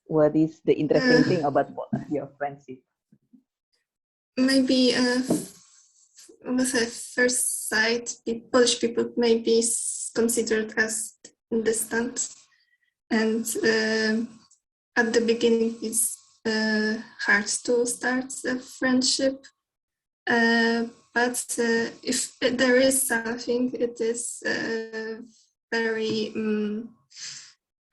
Speaker 1: What is the interesting thing about your friendship?
Speaker 3: Maybe with a first sight, Polish people may be considered as distant, and at the beginning it's hard to start a friendship. But if there is something, it is very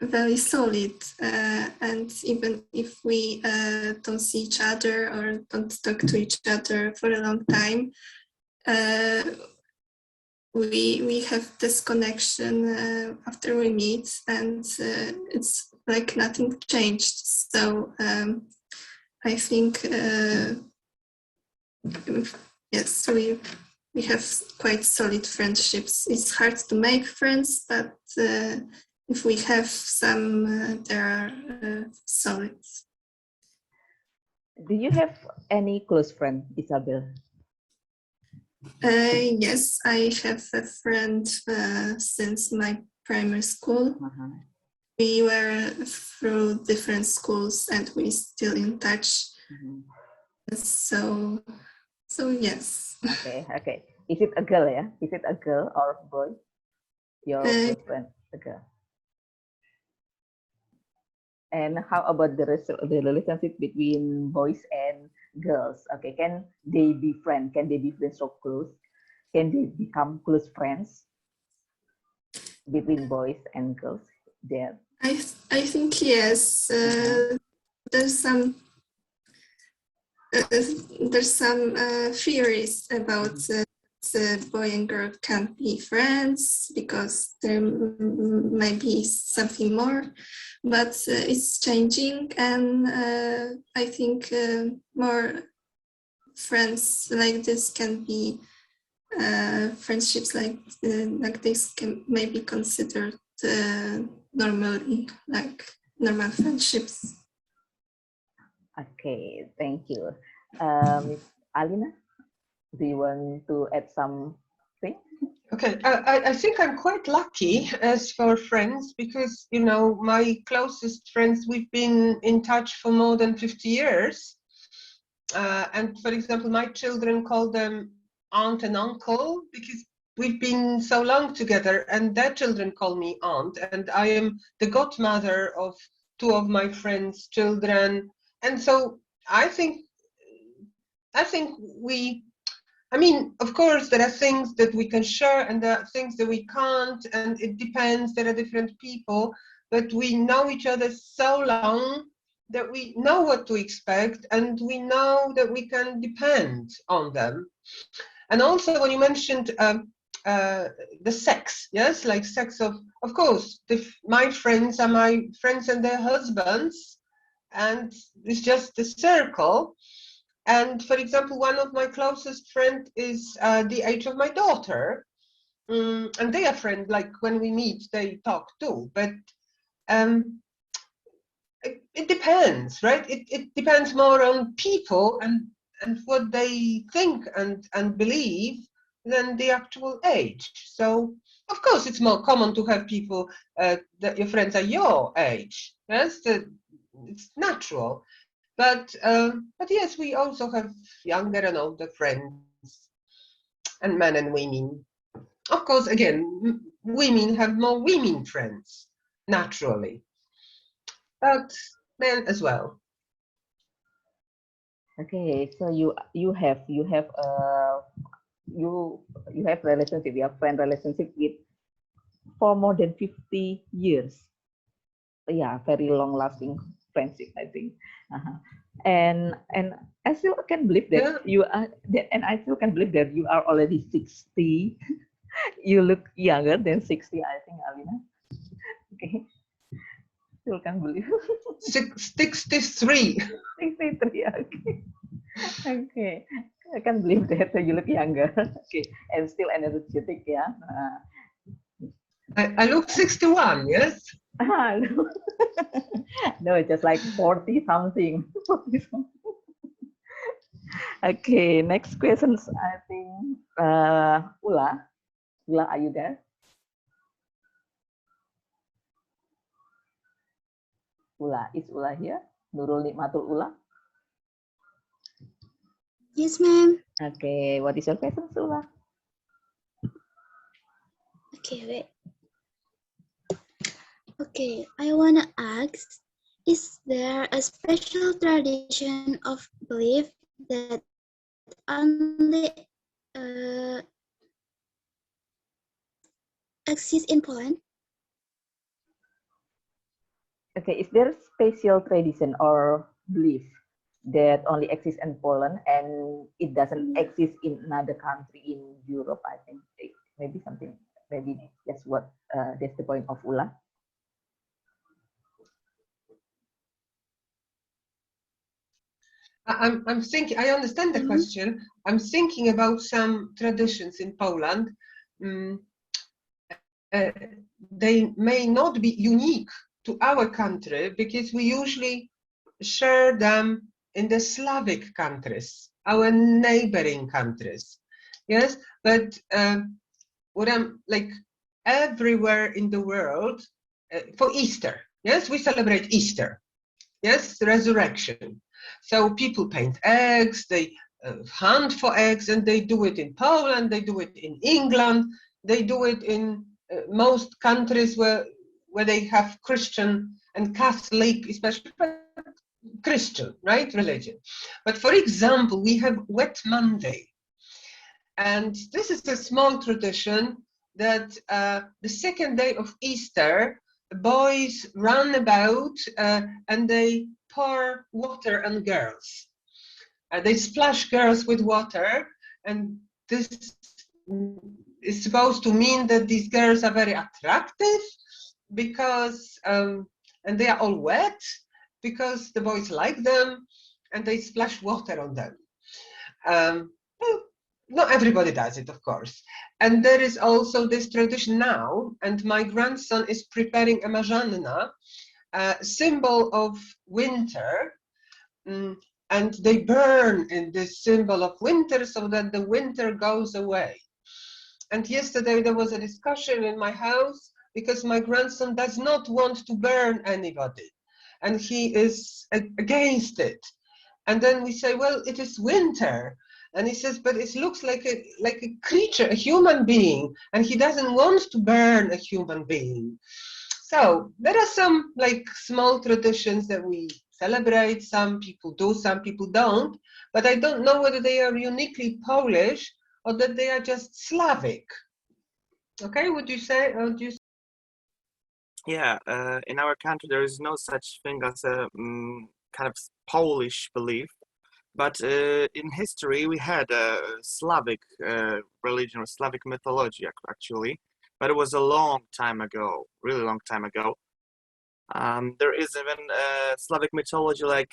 Speaker 3: very solid, and even if we don't see each other or don't talk to each other for a long time, we have this connection after we meet, and it's like nothing changed. So I think yes, we have quite solid friendships. It's hard to make friends, but if we have some, they are solid.
Speaker 1: Do you have any close friend, Isabel?
Speaker 3: Yes, I have a friend since my primary school. We were through different schools and we still in touch. So yes.
Speaker 1: Okay. Is it a girl, yeah? Is it a girl or a boy? Your close friend, a girl. And how about the relationship between boys and girls? Okay, can they be friends? Can they be friends so close? Can they become close friends between boys and girls? There.
Speaker 3: I think yes. There's some theories about the boy and girl can't be friends because there might be something more, but it's changing, and I think more friends like this can be friendships like this can maybe considered normally like normal friendships.
Speaker 1: Okay, thank you. Miss Alina, do you want to add something?
Speaker 2: Okay, I think I'm quite lucky as for friends because, you know, my closest friends, we've been in touch for more than 50 years. And for example, my children call them aunt and uncle because we've been so long together, and their children call me aunt, and I am the godmother of two of my friends' children. And so I think I mean, of course, there are things that we can share and there are things that we can't, and it depends. There are different people, but we know each other so long that we know what to expect and we know that we can depend on them. And also, when you mentioned the sex, yes, like sex of course, my friends are my friends and their husbands, and it's just a circle. And for example, one of my closest friends is the age of my daughter. And they are friends, like when we meet, they talk too. But it depends, right? It depends more on people and what they think and believe than the actual age. So, of course, it's more common to have people that your friends are your age. Yes, it's natural. But yes, we also have younger and older friends, and men and women. Of course, again, women have more women friends, naturally, but men as well.
Speaker 1: Okay, so you have relationship, you have friend relationship with for more than 50 years. Yeah, very long lasting friendship, I think. And I still can believe that you are that, and I still can believe that you are already 60. You look younger than 60, I think, Alina. Okay, still can't believe.
Speaker 2: 63.
Speaker 1: 63, okay. Okay, I can't believe that you look younger. Okay, and still energetic, yeah.
Speaker 2: I look 61, yes?
Speaker 1: No. No, just like 40 something. 40 something. Okay, next questions, I think, Ula. Ula, are you there? Ula, is Ula here? Nurul Nikmatul Ula?
Speaker 8: Yes, ma'am.
Speaker 1: Okay, what is your question, Ula?
Speaker 8: Okay, wait. Okay, I wanna ask, is there a special tradition of belief that only exists in Poland?
Speaker 1: Okay, is there a special tradition or belief that only exists in Poland and it doesn't exist in another country in Europe? I think maybe something, maybe that's what that's the point of Ula.
Speaker 2: I'm thinking, I understand the question. I'm thinking about some traditions in Poland. They may not be unique to our country because we usually share them in the Slavic countries, our neighboring countries. Yes, but what I'm like, everywhere in the world, for Easter, yes, we celebrate Easter. Yes, the resurrection. So people paint eggs, they hunt for eggs, and they do it in Poland, they do it in England, they do it in most countries where they have Christian and Catholic, especially Christian, right, religion. But for example, we have Wet Monday. And this is a small tradition that the second day of Easter, boys run about and they pour water on girls. They splash girls with water, and this is supposed to mean that these girls are very attractive because, and they are all wet because the boys like them and they splash water on them. Well, not everybody does it, of course. And there is also this tradition now, and my grandson is preparing a marzanna, symbol of winter, and they burn in this symbol of winter so that the winter goes away. And yesterday there was a discussion in my house because my grandson does not want to burn anybody, and he is against it. And then we say, well, it is winter. And he says, but it looks like a creature, a human being, and he doesn't want to burn a human being. So there are some like small traditions that we celebrate. Some people do, some people don't. But I don't know whether they are uniquely Polish or that they are just Slavic. Okay, would you say?
Speaker 4: Yeah, in our country there is no such thing as a kind of Polish belief, but in history we had a Slavic religion or Slavic mythology actually, but it was a long time ago, really long time ago. There is even Slavic mythology like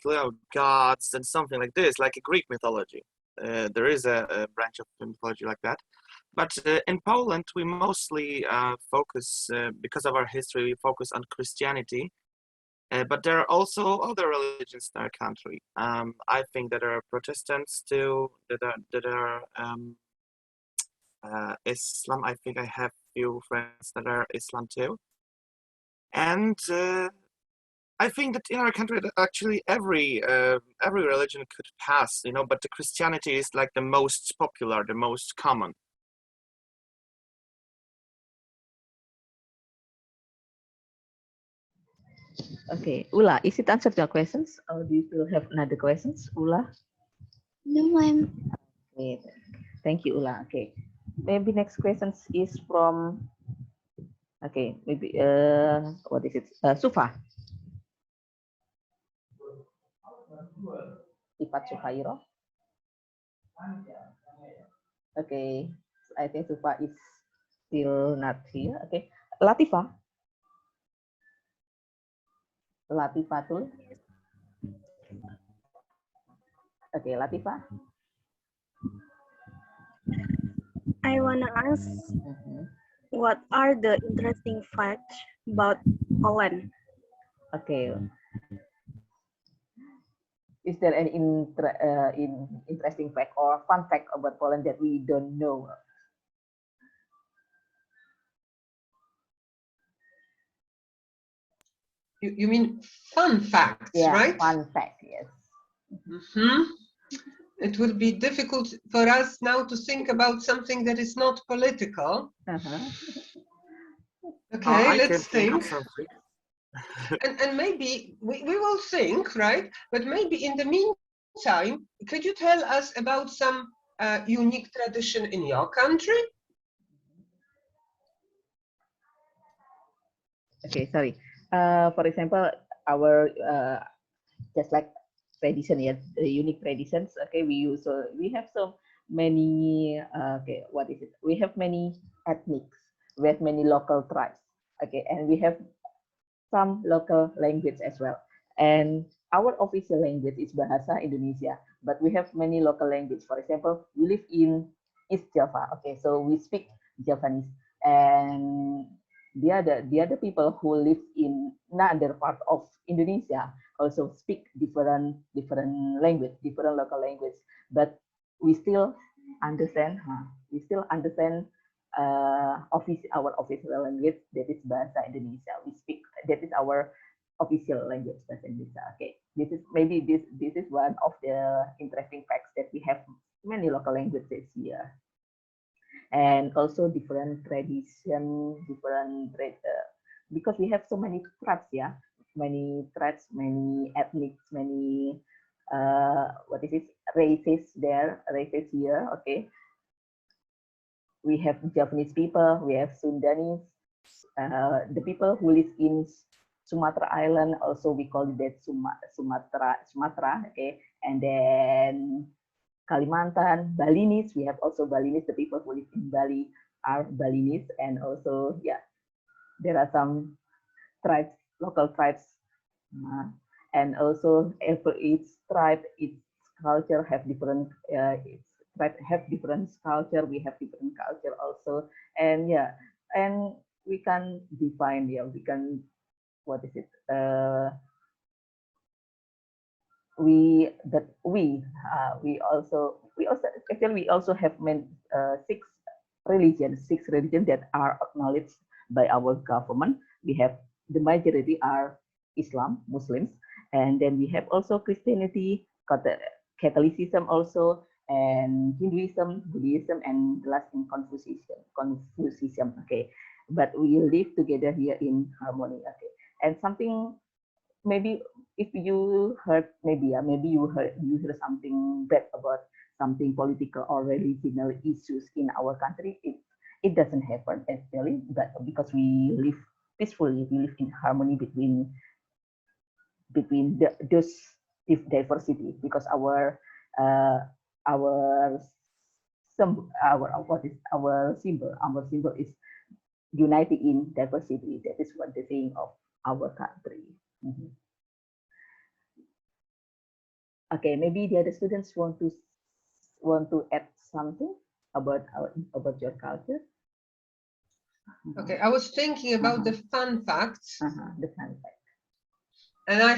Speaker 4: gods and something like this, like a Greek mythology. There is a branch of mythology like that. But in Poland, we mostly focus, because of our history, we focus on Christianity. But there are also other religions in our country. I think that there are Protestants too, that are Islam. I think I have few friends that are Islam too. And I think that in our country, that actually every religion could pass, but the Christianity is like the most popular, the most common.
Speaker 1: Okay, Ula, is it answered your questions, or do you still have another questions, Ula?
Speaker 8: No, ma'am.
Speaker 1: Okay, thank you, Ula. Okay, maybe next questions is from. Okay, maybe what is it? Sufa. Ifat Suhairo. Okay, I think Sufa is still not here. Okay, Latifa. Latifatul. Okay, Latifa.
Speaker 9: I wanna ask, what are the interesting facts about Poland?
Speaker 1: Okay. Is there any interesting fact or fun fact about Poland that we don't know?
Speaker 2: You mean fun facts,
Speaker 1: Yeah,
Speaker 2: right?
Speaker 1: fun fact, yes.
Speaker 2: It would be difficult for us now to think about something that is not political. Okay,
Speaker 4: I
Speaker 2: let's
Speaker 4: can think
Speaker 2: think.
Speaker 4: of something.
Speaker 2: And maybe we will think, right? But maybe in the meantime, could you tell us about some unique tradition in your country?
Speaker 1: Okay, sorry. For example, our just like tradition, yeah, the unique traditions. Okay, we have so many. Okay, what is it? We have many ethnics. We have many local tribes. Okay, and we have some local language as well. And our official language is Bahasa Indonesia, but we have many local language. For example, we live in East Java. Okay, so we speak Javanese, and the other people who live in another part of Indonesia also speak different language, different local language. But we still understand. Our official language, that is Bahasa Indonesia. We speak, that is our official language, Bahasa Indonesia. Okay, this is one of the interesting facts that we have many local languages here, and also different tradition, because we have so many tribes, yeah, many tribes, many ethnics, many races here. Okay, we have Japanese people, we have Sundanese, the people who live in Sumatra Island, also we call that Sumatra, okay, and then Kalimantan, Balinese, we have also Balinese, the people who live in Bali are Balinese, and also, yeah, there are some tribes, local tribes, and also each tribe, its culture have different, its tribe have different culture, we have different culture also, and yeah, and we can define, yeah, we can, what is it, we also actually we also have six religions that are acknowledged by our government. We have the majority are Islam, Muslims, and then we have also Christianity, Catholicism also, and Hinduism, Buddhism, and the last in Confucianism. Okay, but we live together here in harmony. Okay, and something maybe if you heard, maybe you heard something bad about something political or religious issues in our country, it doesn't happen actually, but because we live peacefully, we live in harmony between those diversity, because our symbol is united in diversity. That is what the saying of our country. Okay, maybe the other students want to add something about your culture.
Speaker 2: Okay, I was thinking about the fun facts.
Speaker 1: The fun fact.
Speaker 2: And I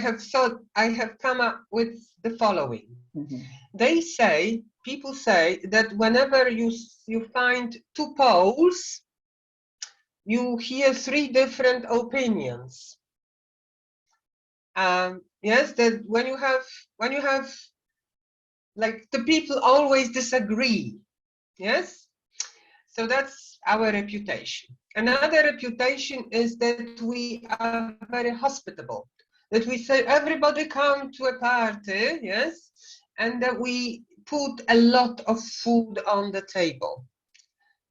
Speaker 2: have come up with the following. People say that whenever you find two poles, you hear three different opinions. Yes, that when you have like the people always disagree. Yes, so that's our reputation. Another reputation is that we are very hospitable. That we say everybody come to a party, yes, and that we put a lot of food on the table.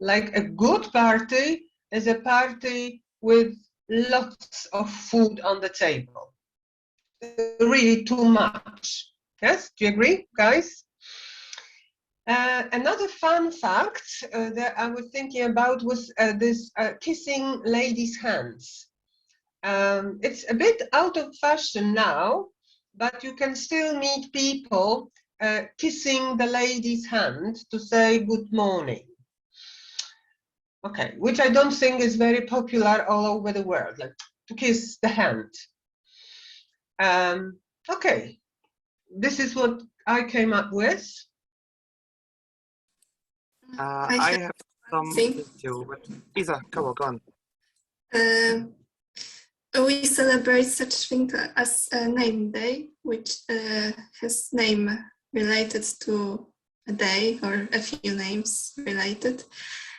Speaker 2: Like a good party is a party with lots of food on the table. Really too much. Yes, do you agree, guys? Another fun fact that I was thinking about was this kissing ladies' hands. It's a bit out of fashion now, but you can still meet people kissing the lady's hand to say good morning. Okay, which I don't think is very popular all over the world, like to kiss the hand. Okay, this is what I came up with.
Speaker 4: I have something too, but Isa, come on.
Speaker 3: We celebrate such thing as a name day, which has name related to a day or a few names related.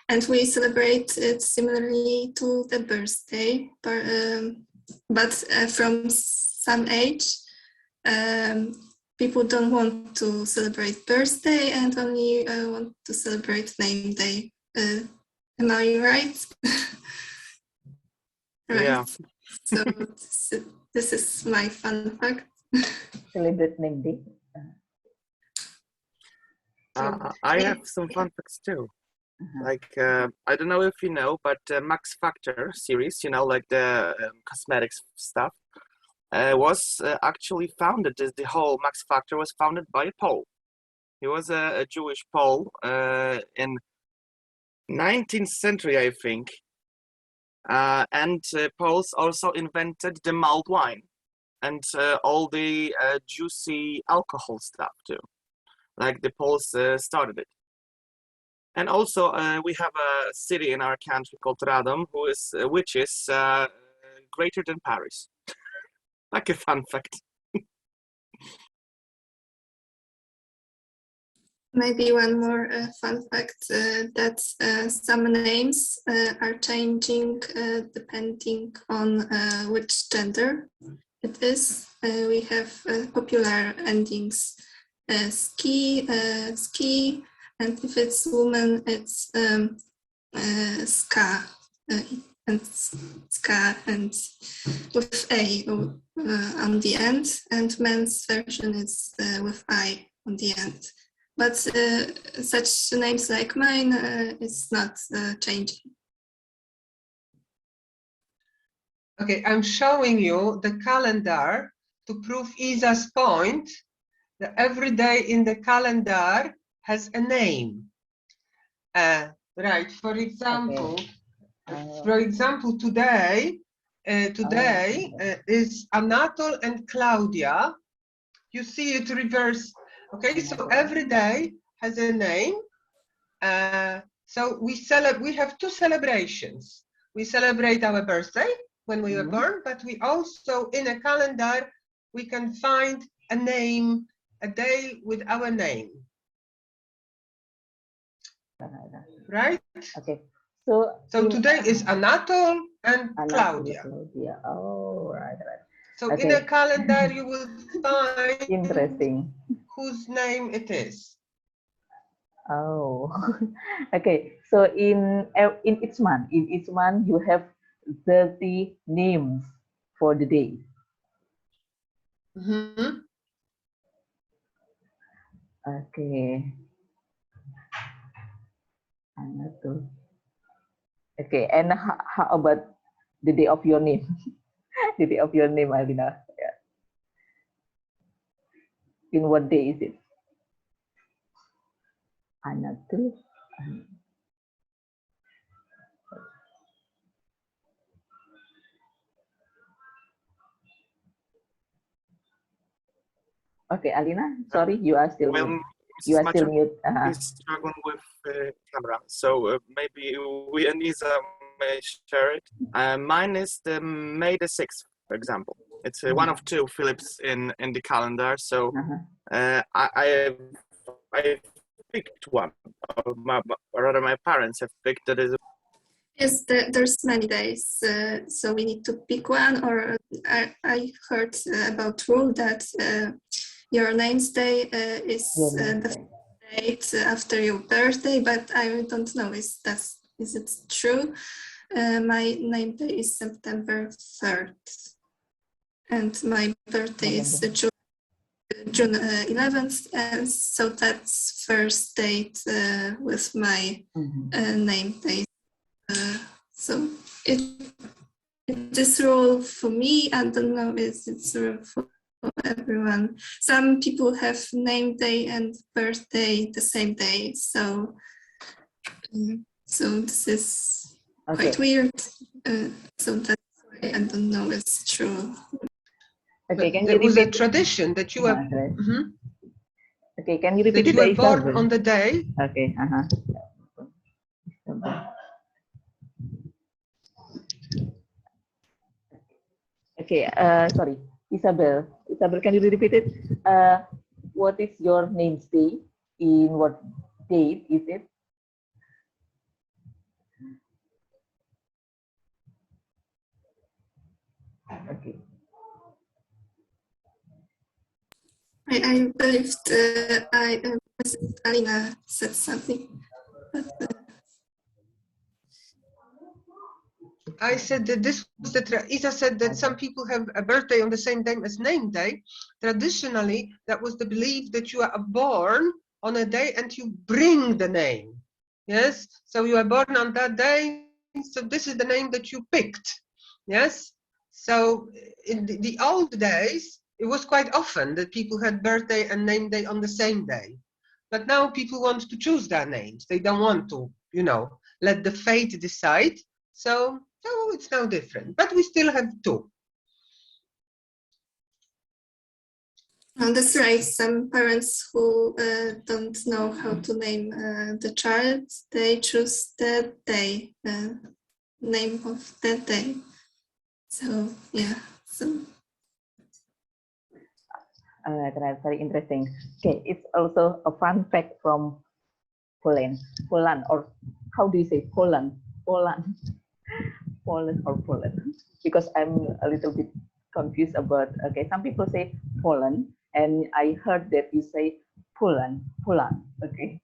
Speaker 3: And we celebrate it similarly to the birthday, but from some age, people don't want to celebrate birthday and only want to celebrate name day. Am I right? Right.
Speaker 4: Yeah.
Speaker 3: So this is my fun fact.
Speaker 1: Celebrate name day.
Speaker 4: I have some fun facts too. Like, I don't know if you know, but Max Factor series, you know, like the cosmetics stuff, was actually founded, the whole Max Factor was founded by a Pole. He was a Jewish Pole in 19th century, I think. And Poles also invented the mulled wine and all the juicy alcohol stuff too. Like the Poles started it. And also we have a city in our country called Radom, which is greater than Paris. Like a fun fact.
Speaker 3: Maybe one more fun fact that some names are changing depending on which gender it is. We have popular endings ski, and if it's woman, it's ska. and ska and with a on the end, and men's version is with I on the end. But such names like mine is not changing.
Speaker 2: Okay, I'm showing you the calendar to prove Isa's point that every day in the calendar has a name. Right, for example, today is Anatol and Claudia. You see it reverse. Okay, so every day has a name. So we have two celebrations. We celebrate our birthday when we were born, but we also, in a calendar, we can find a name, a day with our name. Right?
Speaker 1: Okay. So
Speaker 2: today is Anatol and Claudia.
Speaker 1: Oh, right.
Speaker 2: So
Speaker 1: Okay.
Speaker 2: in a calendar, you will find
Speaker 1: Interesting.
Speaker 2: whose name it is.
Speaker 1: Oh, okay. So in each month, you have 30 names for the day.
Speaker 2: Mm-hmm.
Speaker 1: Okay. Another. Okay, and how about the day of your name? The day of your name, Alina. Yeah. In what day is it? Another. Okay, Alina, sorry, you are still
Speaker 4: Well,
Speaker 1: mute. You are still mute.
Speaker 4: He's struggling with camera, so maybe we and Isa may share it. Mine is the May the 6th, for example. It's one of two Philips in the calendar, so I picked one. Or rather, my parents have picked that.
Speaker 3: Yes, there's many days, so we need to pick one. Or I heard about rule that your name's day is the date after your birthday, but I don't know is it true? My name day is September 3rd, and my birthday is June 11th, and so that's first date with my name day. So this rule for me, I don't know if it's a rule for everyone. Some people have name day and birthday the same day, so this is quite weird. So that's why I don't know if it's true.
Speaker 1: Okay, can
Speaker 2: there
Speaker 1: you
Speaker 2: was a
Speaker 1: repeat?
Speaker 2: tradition that you were.
Speaker 1: Okay, can you repeat
Speaker 2: that
Speaker 1: it?
Speaker 2: you were born on the day.
Speaker 1: Okay. Okay. Sorry, Isabel. Isabel, can you repeat it? What is your name's day? In what date is it? Okay.
Speaker 3: I believed Alina said something. But,
Speaker 2: I said that this was Isa said that some people have a birthday on the same day as name day. Traditionally, that was the belief that you are born on a day and you bring the name. Yes, so you are born on that day, so this is the name that you picked. Yes, so in the old days, it was quite often that people had birthday and name day on the same day. But now people want to choose their names. They don't want to, let the fate decide. So it's now different, but we still have two.
Speaker 3: That's right. Some parents who don't know how to name the child, they choose the day, name of that day. So yeah.
Speaker 1: That's very interesting. Okay, it's also a fun fact from Poland, or how do you say Poland? Poland or Poland? Because I'm a little bit confused about. Okay, some people say Poland, and I heard that you say Poland. Okay.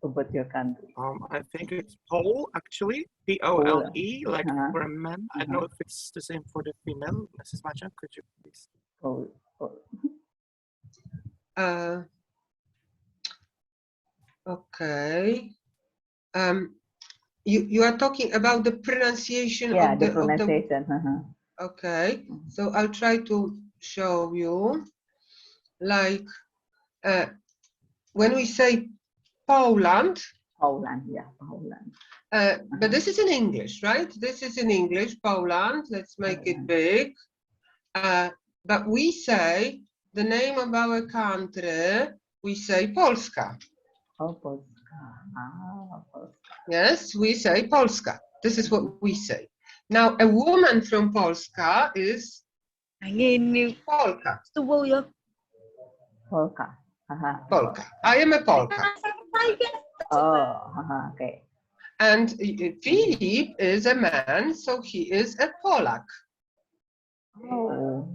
Speaker 1: about your country?
Speaker 4: I think it's Pole, actually. Pole, like for a man. I don't know if it's the same for the female. Mrs. Maciąg, could you please?
Speaker 1: Pole, Pole.
Speaker 2: Okay. You are talking about the pronunciation
Speaker 1: Yeah,
Speaker 2: of
Speaker 1: the pronunciation.
Speaker 2: Okay, so I'll try to show you. Like when we say Poland.
Speaker 1: Poland, yeah, Poland.
Speaker 2: But this is in English, right? This is in English, Poland. Let's make it big. But we say the name of our country, we say Polska.
Speaker 1: Oh, Polska. Ah, Polska.
Speaker 2: Yes, we say Polska. This is what we say. Now, a woman from Polska is Polka.
Speaker 1: Polka.
Speaker 2: Polka. I am a Polka.
Speaker 1: Oh, okay.
Speaker 2: And Filip is a man, so he is a Polak.
Speaker 1: Oh,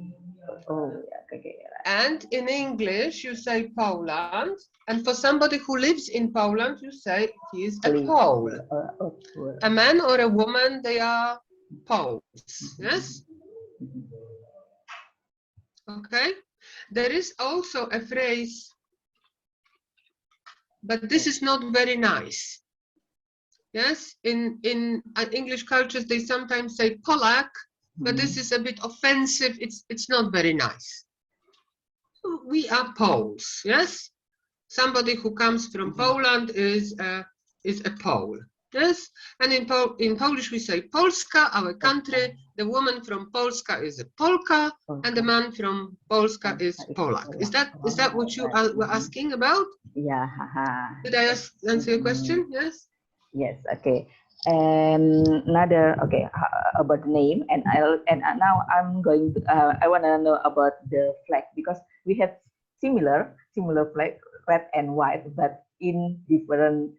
Speaker 1: okay.
Speaker 2: And in English, you say Poland. And for somebody who lives in Poland, you say he is a Pole. A man or a woman, they are Poles. Yes? Okay. There is also a phrase, but this is not very nice. Yes, in English cultures, they sometimes say Polak, but this is a bit offensive. It's not very nice. We are Poles, yes? Somebody who comes from Poland is a Pole, yes? And in Polish we say Polska, our country. The woman from Polska is a Polka, and the man from Polska is Polak. Is that what you were asking about?
Speaker 1: Yeah.
Speaker 2: Did I answer your question? Yes.
Speaker 1: Yes. Okay. And another about the name, and now I'm going to I want to know about the flag, because we have similar flag, red and white, but in different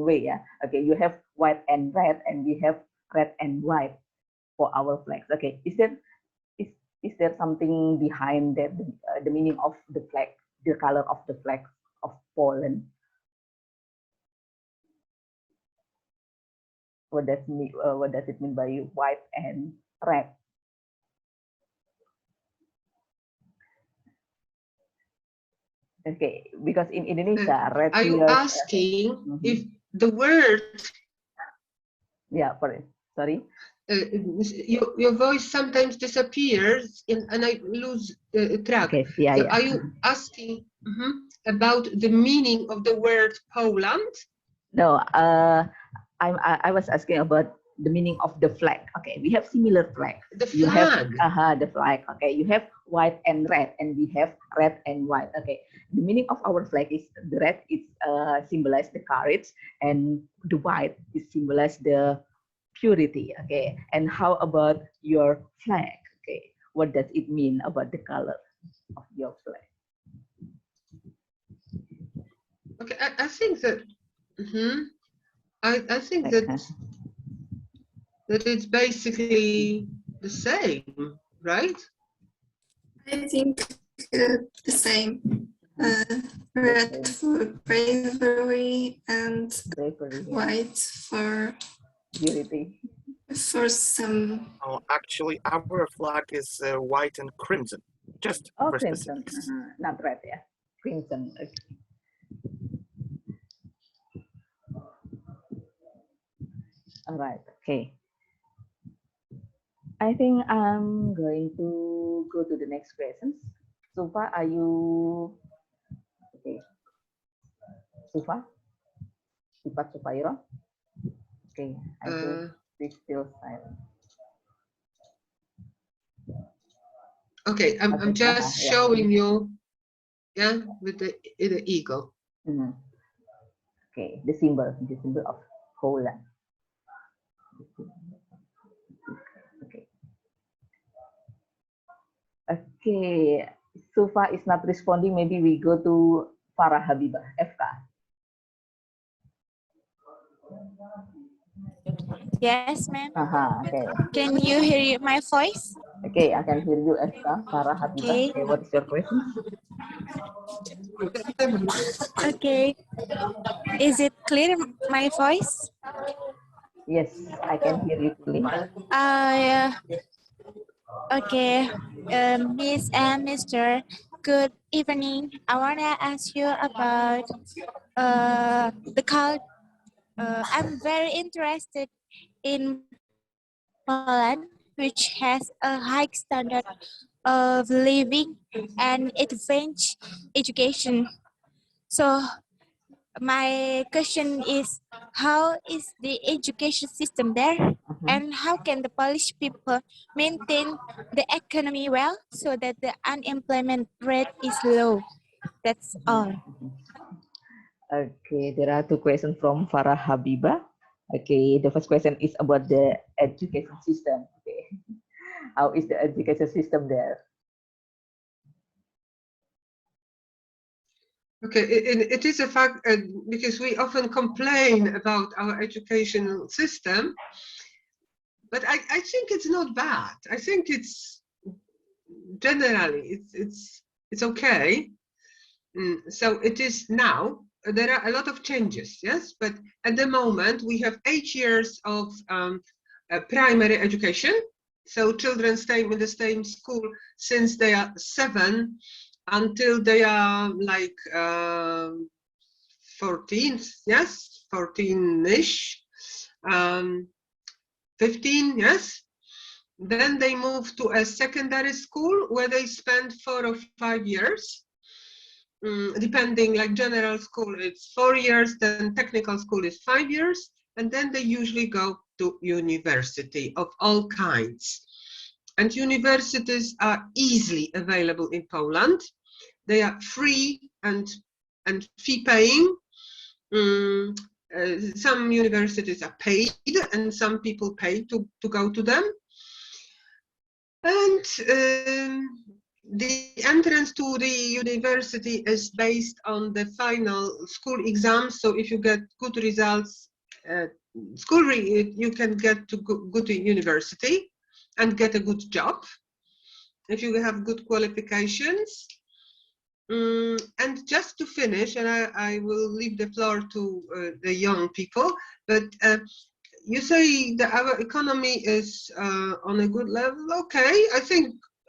Speaker 1: way. Yeah. Okay. You have white and red, and we have red and white for our flags. Okay. Is there something behind that, the meaning of the flag, the color of the flag of Poland? What does it mean by white and red? Okay, because in Indonesia, red.
Speaker 2: Are you asking if the word?
Speaker 1: Yeah, sorry.
Speaker 2: Your voice sometimes disappears and I lose track.
Speaker 1: Okay, yeah,
Speaker 2: so are you asking about the meaning of the word Poland?
Speaker 1: No, I was asking about the meaning of the flag. Okay, we have similar flag.
Speaker 2: The flag.
Speaker 1: You have the flag. Okay, you have white and red, and we have red and white. Okay, the meaning of our flag is the red is symbolize the courage, and the white is symbolize the purity. Okay, and how about your flag? Okay, what does it mean about the color of your flag?
Speaker 2: Okay, I think that. I think that it's basically the same, right?
Speaker 3: I think the same. Red for bravery and white for
Speaker 1: purity.
Speaker 3: For some.
Speaker 4: Oh, actually, our flag is white and crimson. Just for
Speaker 1: crimson,
Speaker 4: specifics.
Speaker 1: not red, yeah, crimson. Okay. All right. Okay. I think I'm going to go to the next questions. Sufa, are you okay? Sufa? Sifat Sufairo? Okay, I think it's still silent.
Speaker 2: Okay, I'm just showing you, with the eagle.
Speaker 1: Okay, the symbol of Poland. Okay, Sufa is not responding. Maybe we go to Farah Habibah, FK.
Speaker 10: Yes, ma'am.
Speaker 1: Okay.
Speaker 10: Can you hear my voice?
Speaker 1: Okay, I can hear you, Esther. Farah Habibah.
Speaker 8: Okay.
Speaker 1: Okay, what is your question?
Speaker 8: Okay. Is it clear, my voice?
Speaker 1: Yes, I can hear you clearly.
Speaker 8: Yeah. Okay. Miss and Mr. Good evening. I wanna ask you about the cult. I'm very interested in Poland, which has a high standard of living and advanced education. So my question is, how is the education system there? And how can the Polish people maintain the economy well so that the unemployment rate is low? That's all.
Speaker 1: Okay, there are two questions from Farah Habibah. Okay, the first question is about the education system. Okay, how is the education system there?
Speaker 2: Okay, it is a fact because we often complain about our educational system, but I think it's not bad. I think it's generally it's okay. So it is now. There are a lot of changes, yes, but at the moment we have 8 years of primary education. So children stay in the same school since they are 7 until they are like 14, yes, 14-ish, 15, yes. Then they move to a secondary school where they spend 4 or 5 years. Depending, like general school, it's 4 years, then technical school is 5 years, and then they usually go to university of all kinds. And universities are easily available in Poland. They are free and fee paying. Some universities are paid, and some people pay to go to them. And the entrance to the university is based on the final school exams. So if you get good results, you can get to go to university and get a good job if you have good qualifications. And just to finish, and I will leave the floor to the young people, but you say that our economy is on a good level. Okay,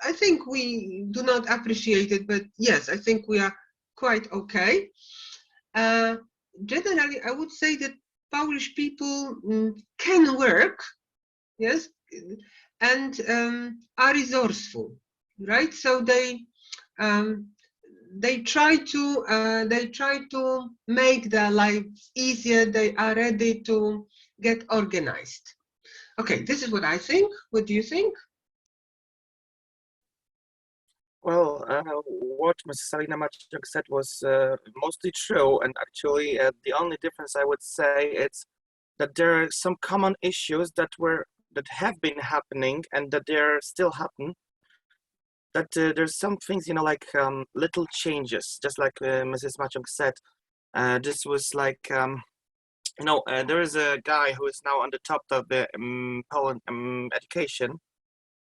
Speaker 2: I think we do not appreciate it, but yes, I think we are quite okay. Generally, I would say that Polish people can work, yes, and are resourceful, right? So they try to make their lives easier. They are ready to get organized. Okay, this is what I think. What do you think?
Speaker 4: Well, what Mrs. Alina Maciąg said was mostly true, and actually the only difference I would say is that there are some common issues that have been happening and that they're still happening. That there's some things, like little changes, just like Mrs. Maciąg said. This was like, there is a guy who is now on the top of the Poland education.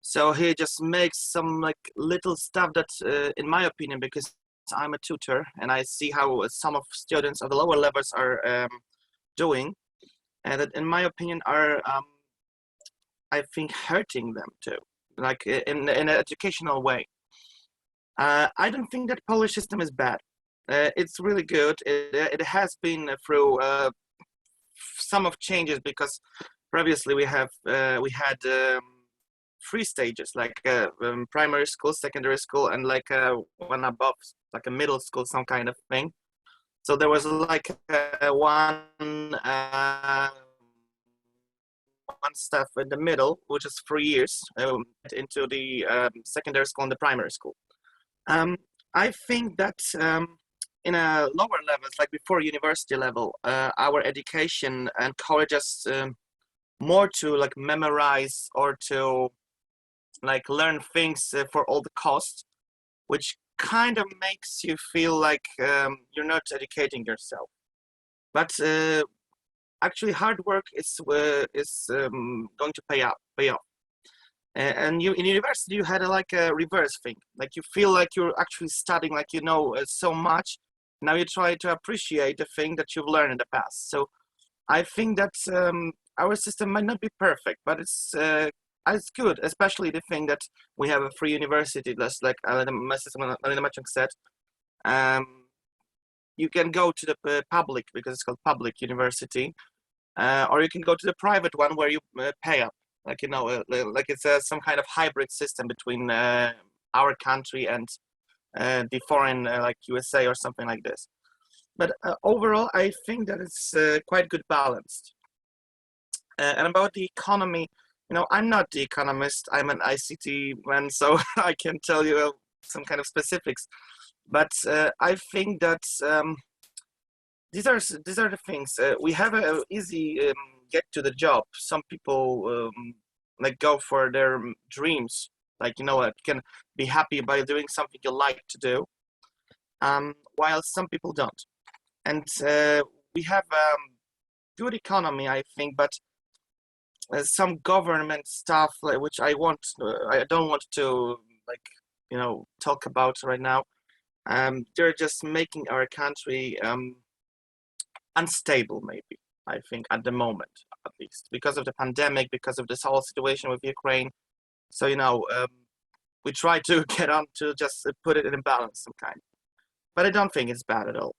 Speaker 4: So he just makes some like little stuff that, in my opinion, because I'm a tutor and I see how some of students of the lower levels are doing, and that, in my opinion, are I think hurting them too, like in an educational way. I don't think that Polish system is bad. It's really good. It has been through some of changes, because previously we had 3 stages, like primary school, secondary school, and like one above, like a middle school, some kind of thing. So there was like one step in the middle, which is 3 years into the secondary school and the primary school. I think that in a lower levels, like before university level, our education encourages more to like memorize or to like learn things for all the cost, which kind of makes you feel like you're not educating yourself. But actually, hard work is going to pay off. And you in university you had like a reverse thing, like you feel like you're actually studying, like you know so much. Now you try to appreciate the thing that you've learned in the past. So I think that our system might not be perfect, but it's good, especially the thing that we have a free university. That's like my sister Alina Maciąg said. You can go to the public, because it's called public university, or you can go to the private one where you pay up. Like, you know, like it's some kind of hybrid system between our country and the foreign, like USA or something like this. But overall, I think that it's quite good balanced. And about the economy, you know, I'm not the economist. I'm an ICT man, so I can tell you some kind of specifics. But I think that these are the things. We have a easy get to the job. Some people like go for their dreams. Like, you know, can be happy by doing something you like to do, while some people don't. And we have good economy, I think, but some government stuff, like, which I don't want to, like, you know, talk about right now. They're just making our country unstable, maybe, I think, at the moment, at least, because of the pandemic, because of this whole situation with Ukraine. So, you know, we try to get on to just put it in a balance some kind. But I don't think it's bad at all.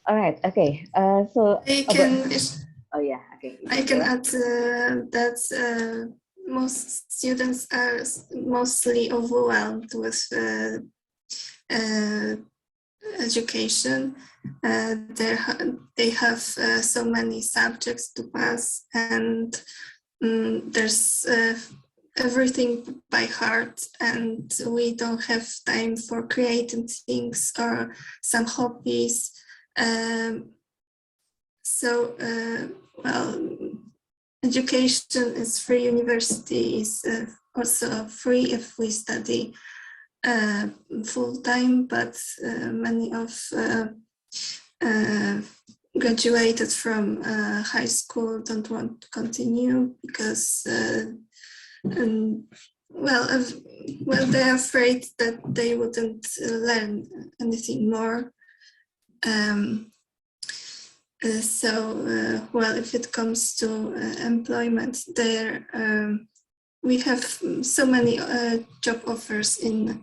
Speaker 1: All right. Okay. So.
Speaker 3: I can.
Speaker 1: Oh yeah. Okay.
Speaker 3: I can add that most students are mostly overwhelmed with education. They have so many subjects to pass, and there's everything by heart, and we don't have time for creating things or some hobbies. Well, education is free. University is also free if we study full time, but many of graduated from high school don't want to continue because they're afraid that they wouldn't learn anything more. Well, if it comes to employment, there we have so many job offers in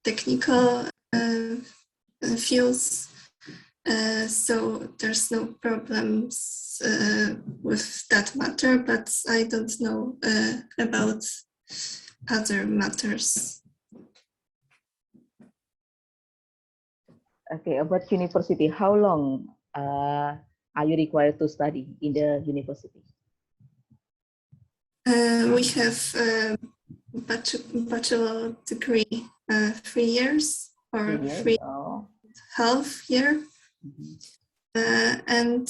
Speaker 3: technical fields, so there's no problems with that matter, but I don't know about other matters.
Speaker 1: Okay, about university, how long are you required to study in the university?
Speaker 3: We have bachelor degree, 3 years or 3.5 years, and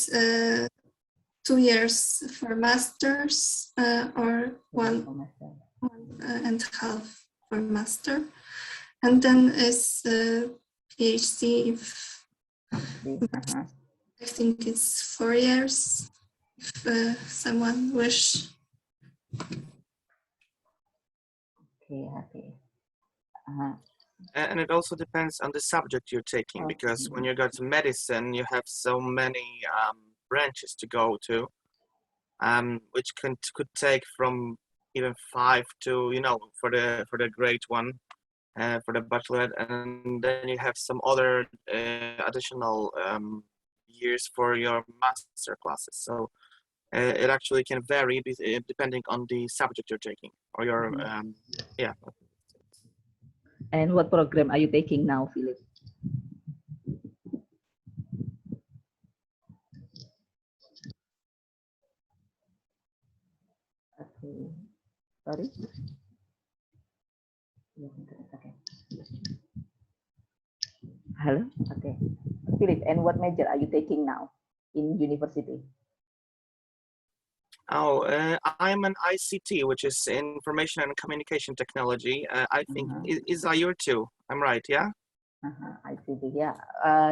Speaker 3: 2 years for masters, or 1.5 for master, and then is PhD. I think it's 4 years if someone wish.
Speaker 1: Okay.
Speaker 4: And it also depends on the subject you're taking, because when you go to medicine, you have so many branches to go to, which could take from even 5 to, you know, for the grade one, for the bachelorette, and then you have some other additional years for your master classes. So it actually can vary depending on the subject you're taking or your yeah.
Speaker 1: And what program are you taking now, Philip? Okay. Sorry. Okay. Hello. Okay. Philip, and what major are you taking now in university?
Speaker 4: Oh, I'm an ICT, which is Information and Communication Technology. I think is IUR too. I'm right, yeah?
Speaker 1: ICT, yeah.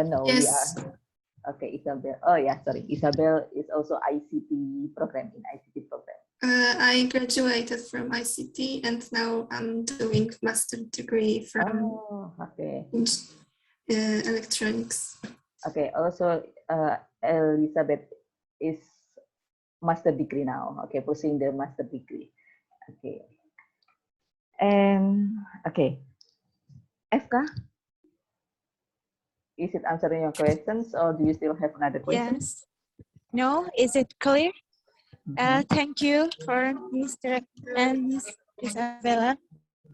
Speaker 1: No,
Speaker 3: yes.
Speaker 1: Okay, Isabel. Oh yeah, sorry. Isabel is also ICT program in ICT program.
Speaker 3: I graduated from ICT and now I'm doing master degree from
Speaker 1: Oh, okay.
Speaker 3: electronics.
Speaker 1: Okay. Also, Elizabeth is master degree now. Okay, pursuing the master degree. Okay. And okay, FK, is it answering your questions or do you still have another question?
Speaker 8: Yes. No, is it clear? Thank you for Mr. and Miss Isabella.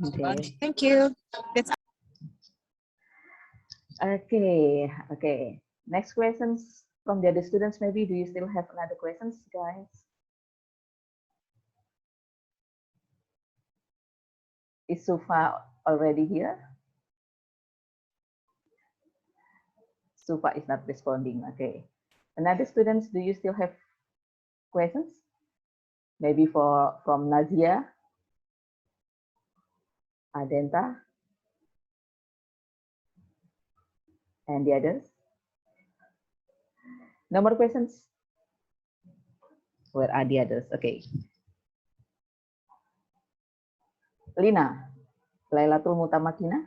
Speaker 1: Okay.
Speaker 8: Thank you. That's
Speaker 1: Okay. Okay. Next questions from the other students. Maybe do you still have another questions, guys? Is Sufa already here? Sufa is not responding. Okay. Another students, do you still have questions? Maybe from Nazia, Adenta, and the others? No more questions? Where are the others? Okay. Lina, Lailatul Mutamakina.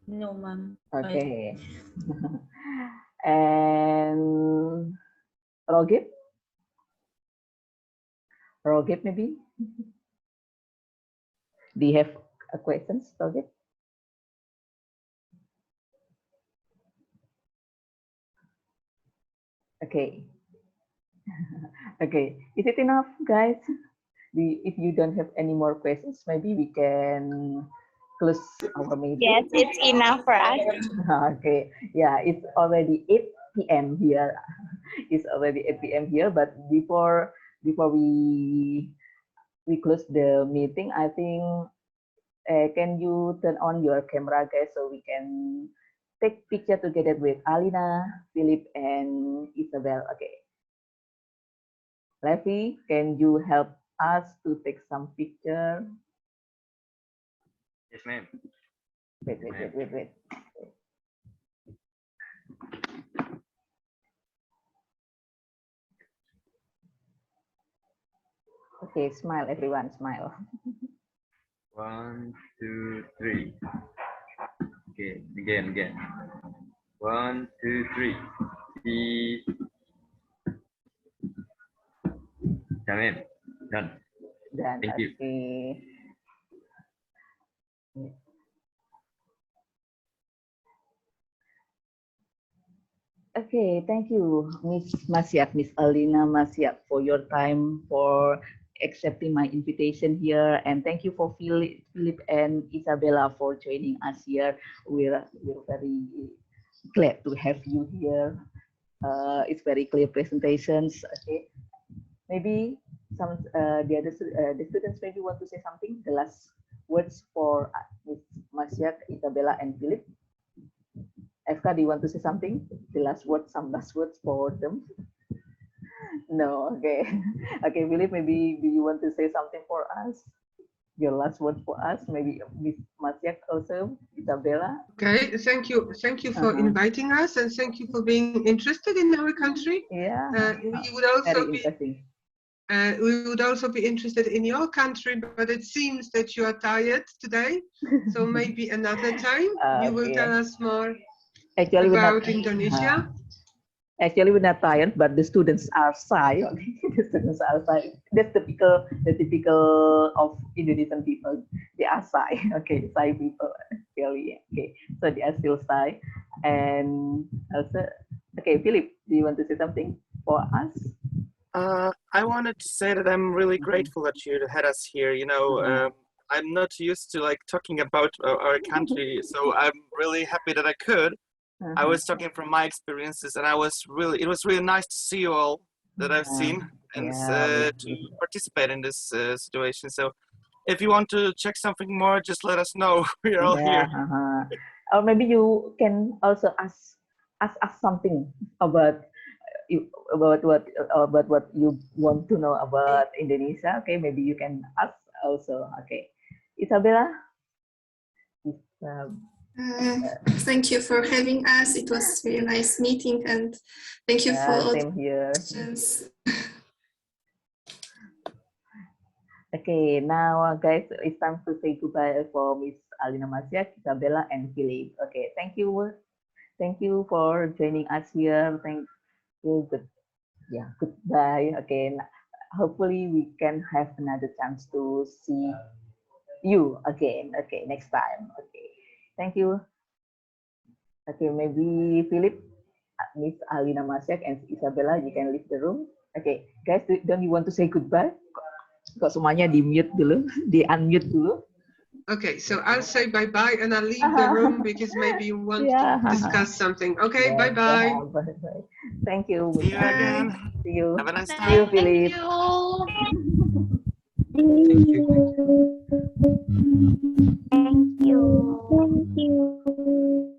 Speaker 10: No, ma'am.
Speaker 1: Okay. And Rogib? Rogib maybe? Do you have questions, Rogib? Okay. Okay. Is it enough, guys? If you don't have any more questions, maybe we can close our meeting.
Speaker 8: yes, it's enough for us.
Speaker 1: Okay. Yeah, it's already 8 p.m. here. It's already 8 p.m. here, but before we close the meeting, I think can you turn on your camera, guys, so we can take picture together with Alina, Philip, and Isabel. Okay. Levi, can you help us to take some picture?
Speaker 7: Yes, ma'am.
Speaker 1: Wait. Okay, smile, everyone, smile.
Speaker 7: 1, 2, 3. Okay, again. 1, 2, 3. Peace. Ma'am. Done.
Speaker 1: Done.
Speaker 7: Thank you.
Speaker 1: Okay. Okay, thank you, Miss Maciąg, Miss Alina Maciąg, for your time, for accepting my invitation here, and thank you for Philip and Isabella for joining us here. We're very glad to have you here. It's very clear presentations. Okay, maybe some the students maybe want to say something. The last words for Miss Maciąg, Isabella, and Philip. FK, do you want to say something? The last word, some last words for them? No, okay. Okay, Philip, maybe do you want to say something for us? Your last word for us, maybe Miss Maciąg also, Isabella.
Speaker 2: Okay, thank you for inviting us, and thank you for being interested in our country.
Speaker 1: Yeah,
Speaker 2: we would also be interested in your country, but it seems that you are tired today, so maybe another time you will tell us more about Indonesia.
Speaker 1: Actually, we're not tired, but the students are shy. Okay? The students are shy. That's the typical of Indonesian people. They are shy. Okay, shy people. Really. Okay, so they are still shy. And also, okay, Philip, do you want to say something for us?
Speaker 4: I wanted to say that I'm really grateful that you had us here. You know, I'm not used to like talking about our country, so I'm really happy that I could. I was talking from my experiences, and it was really nice to see you all that I've seen and to participate in this situation. So if you want to check something more, just let us know. We're all here.
Speaker 1: Or maybe you can also ask something about what you want to know about Indonesia. Okay, maybe you can ask also. Okay, Isabella,
Speaker 3: Thank you for having us. It was really nice meeting, and thank you for all the
Speaker 1: same here.
Speaker 3: questions.
Speaker 1: Okay, now guys, it's time to say goodbye for Miss Alina Maciąg, Isabella, and Philip. Okay, thank you for joining us here. Thank you. Goodbye. Okay, hopefully we can have another chance to see you again. Okay, next time. Okay, thank you. Okay, maybe Philip, Miss Alina Maciąg, and Isabella, you can leave the room. Okay, guys, don't you want to say goodbye? Kok semuanya di mute dulu, di unmute dulu.
Speaker 2: Okay, so I'll say bye-bye and I'll leave the room because maybe you want to discuss something. Okay, bye-bye.
Speaker 1: Bye-bye. Thank you.
Speaker 4: See you again.
Speaker 1: See you.
Speaker 4: Have a nice
Speaker 1: See
Speaker 4: time.
Speaker 1: you, Philip.
Speaker 2: Thank you.
Speaker 9: Thank you.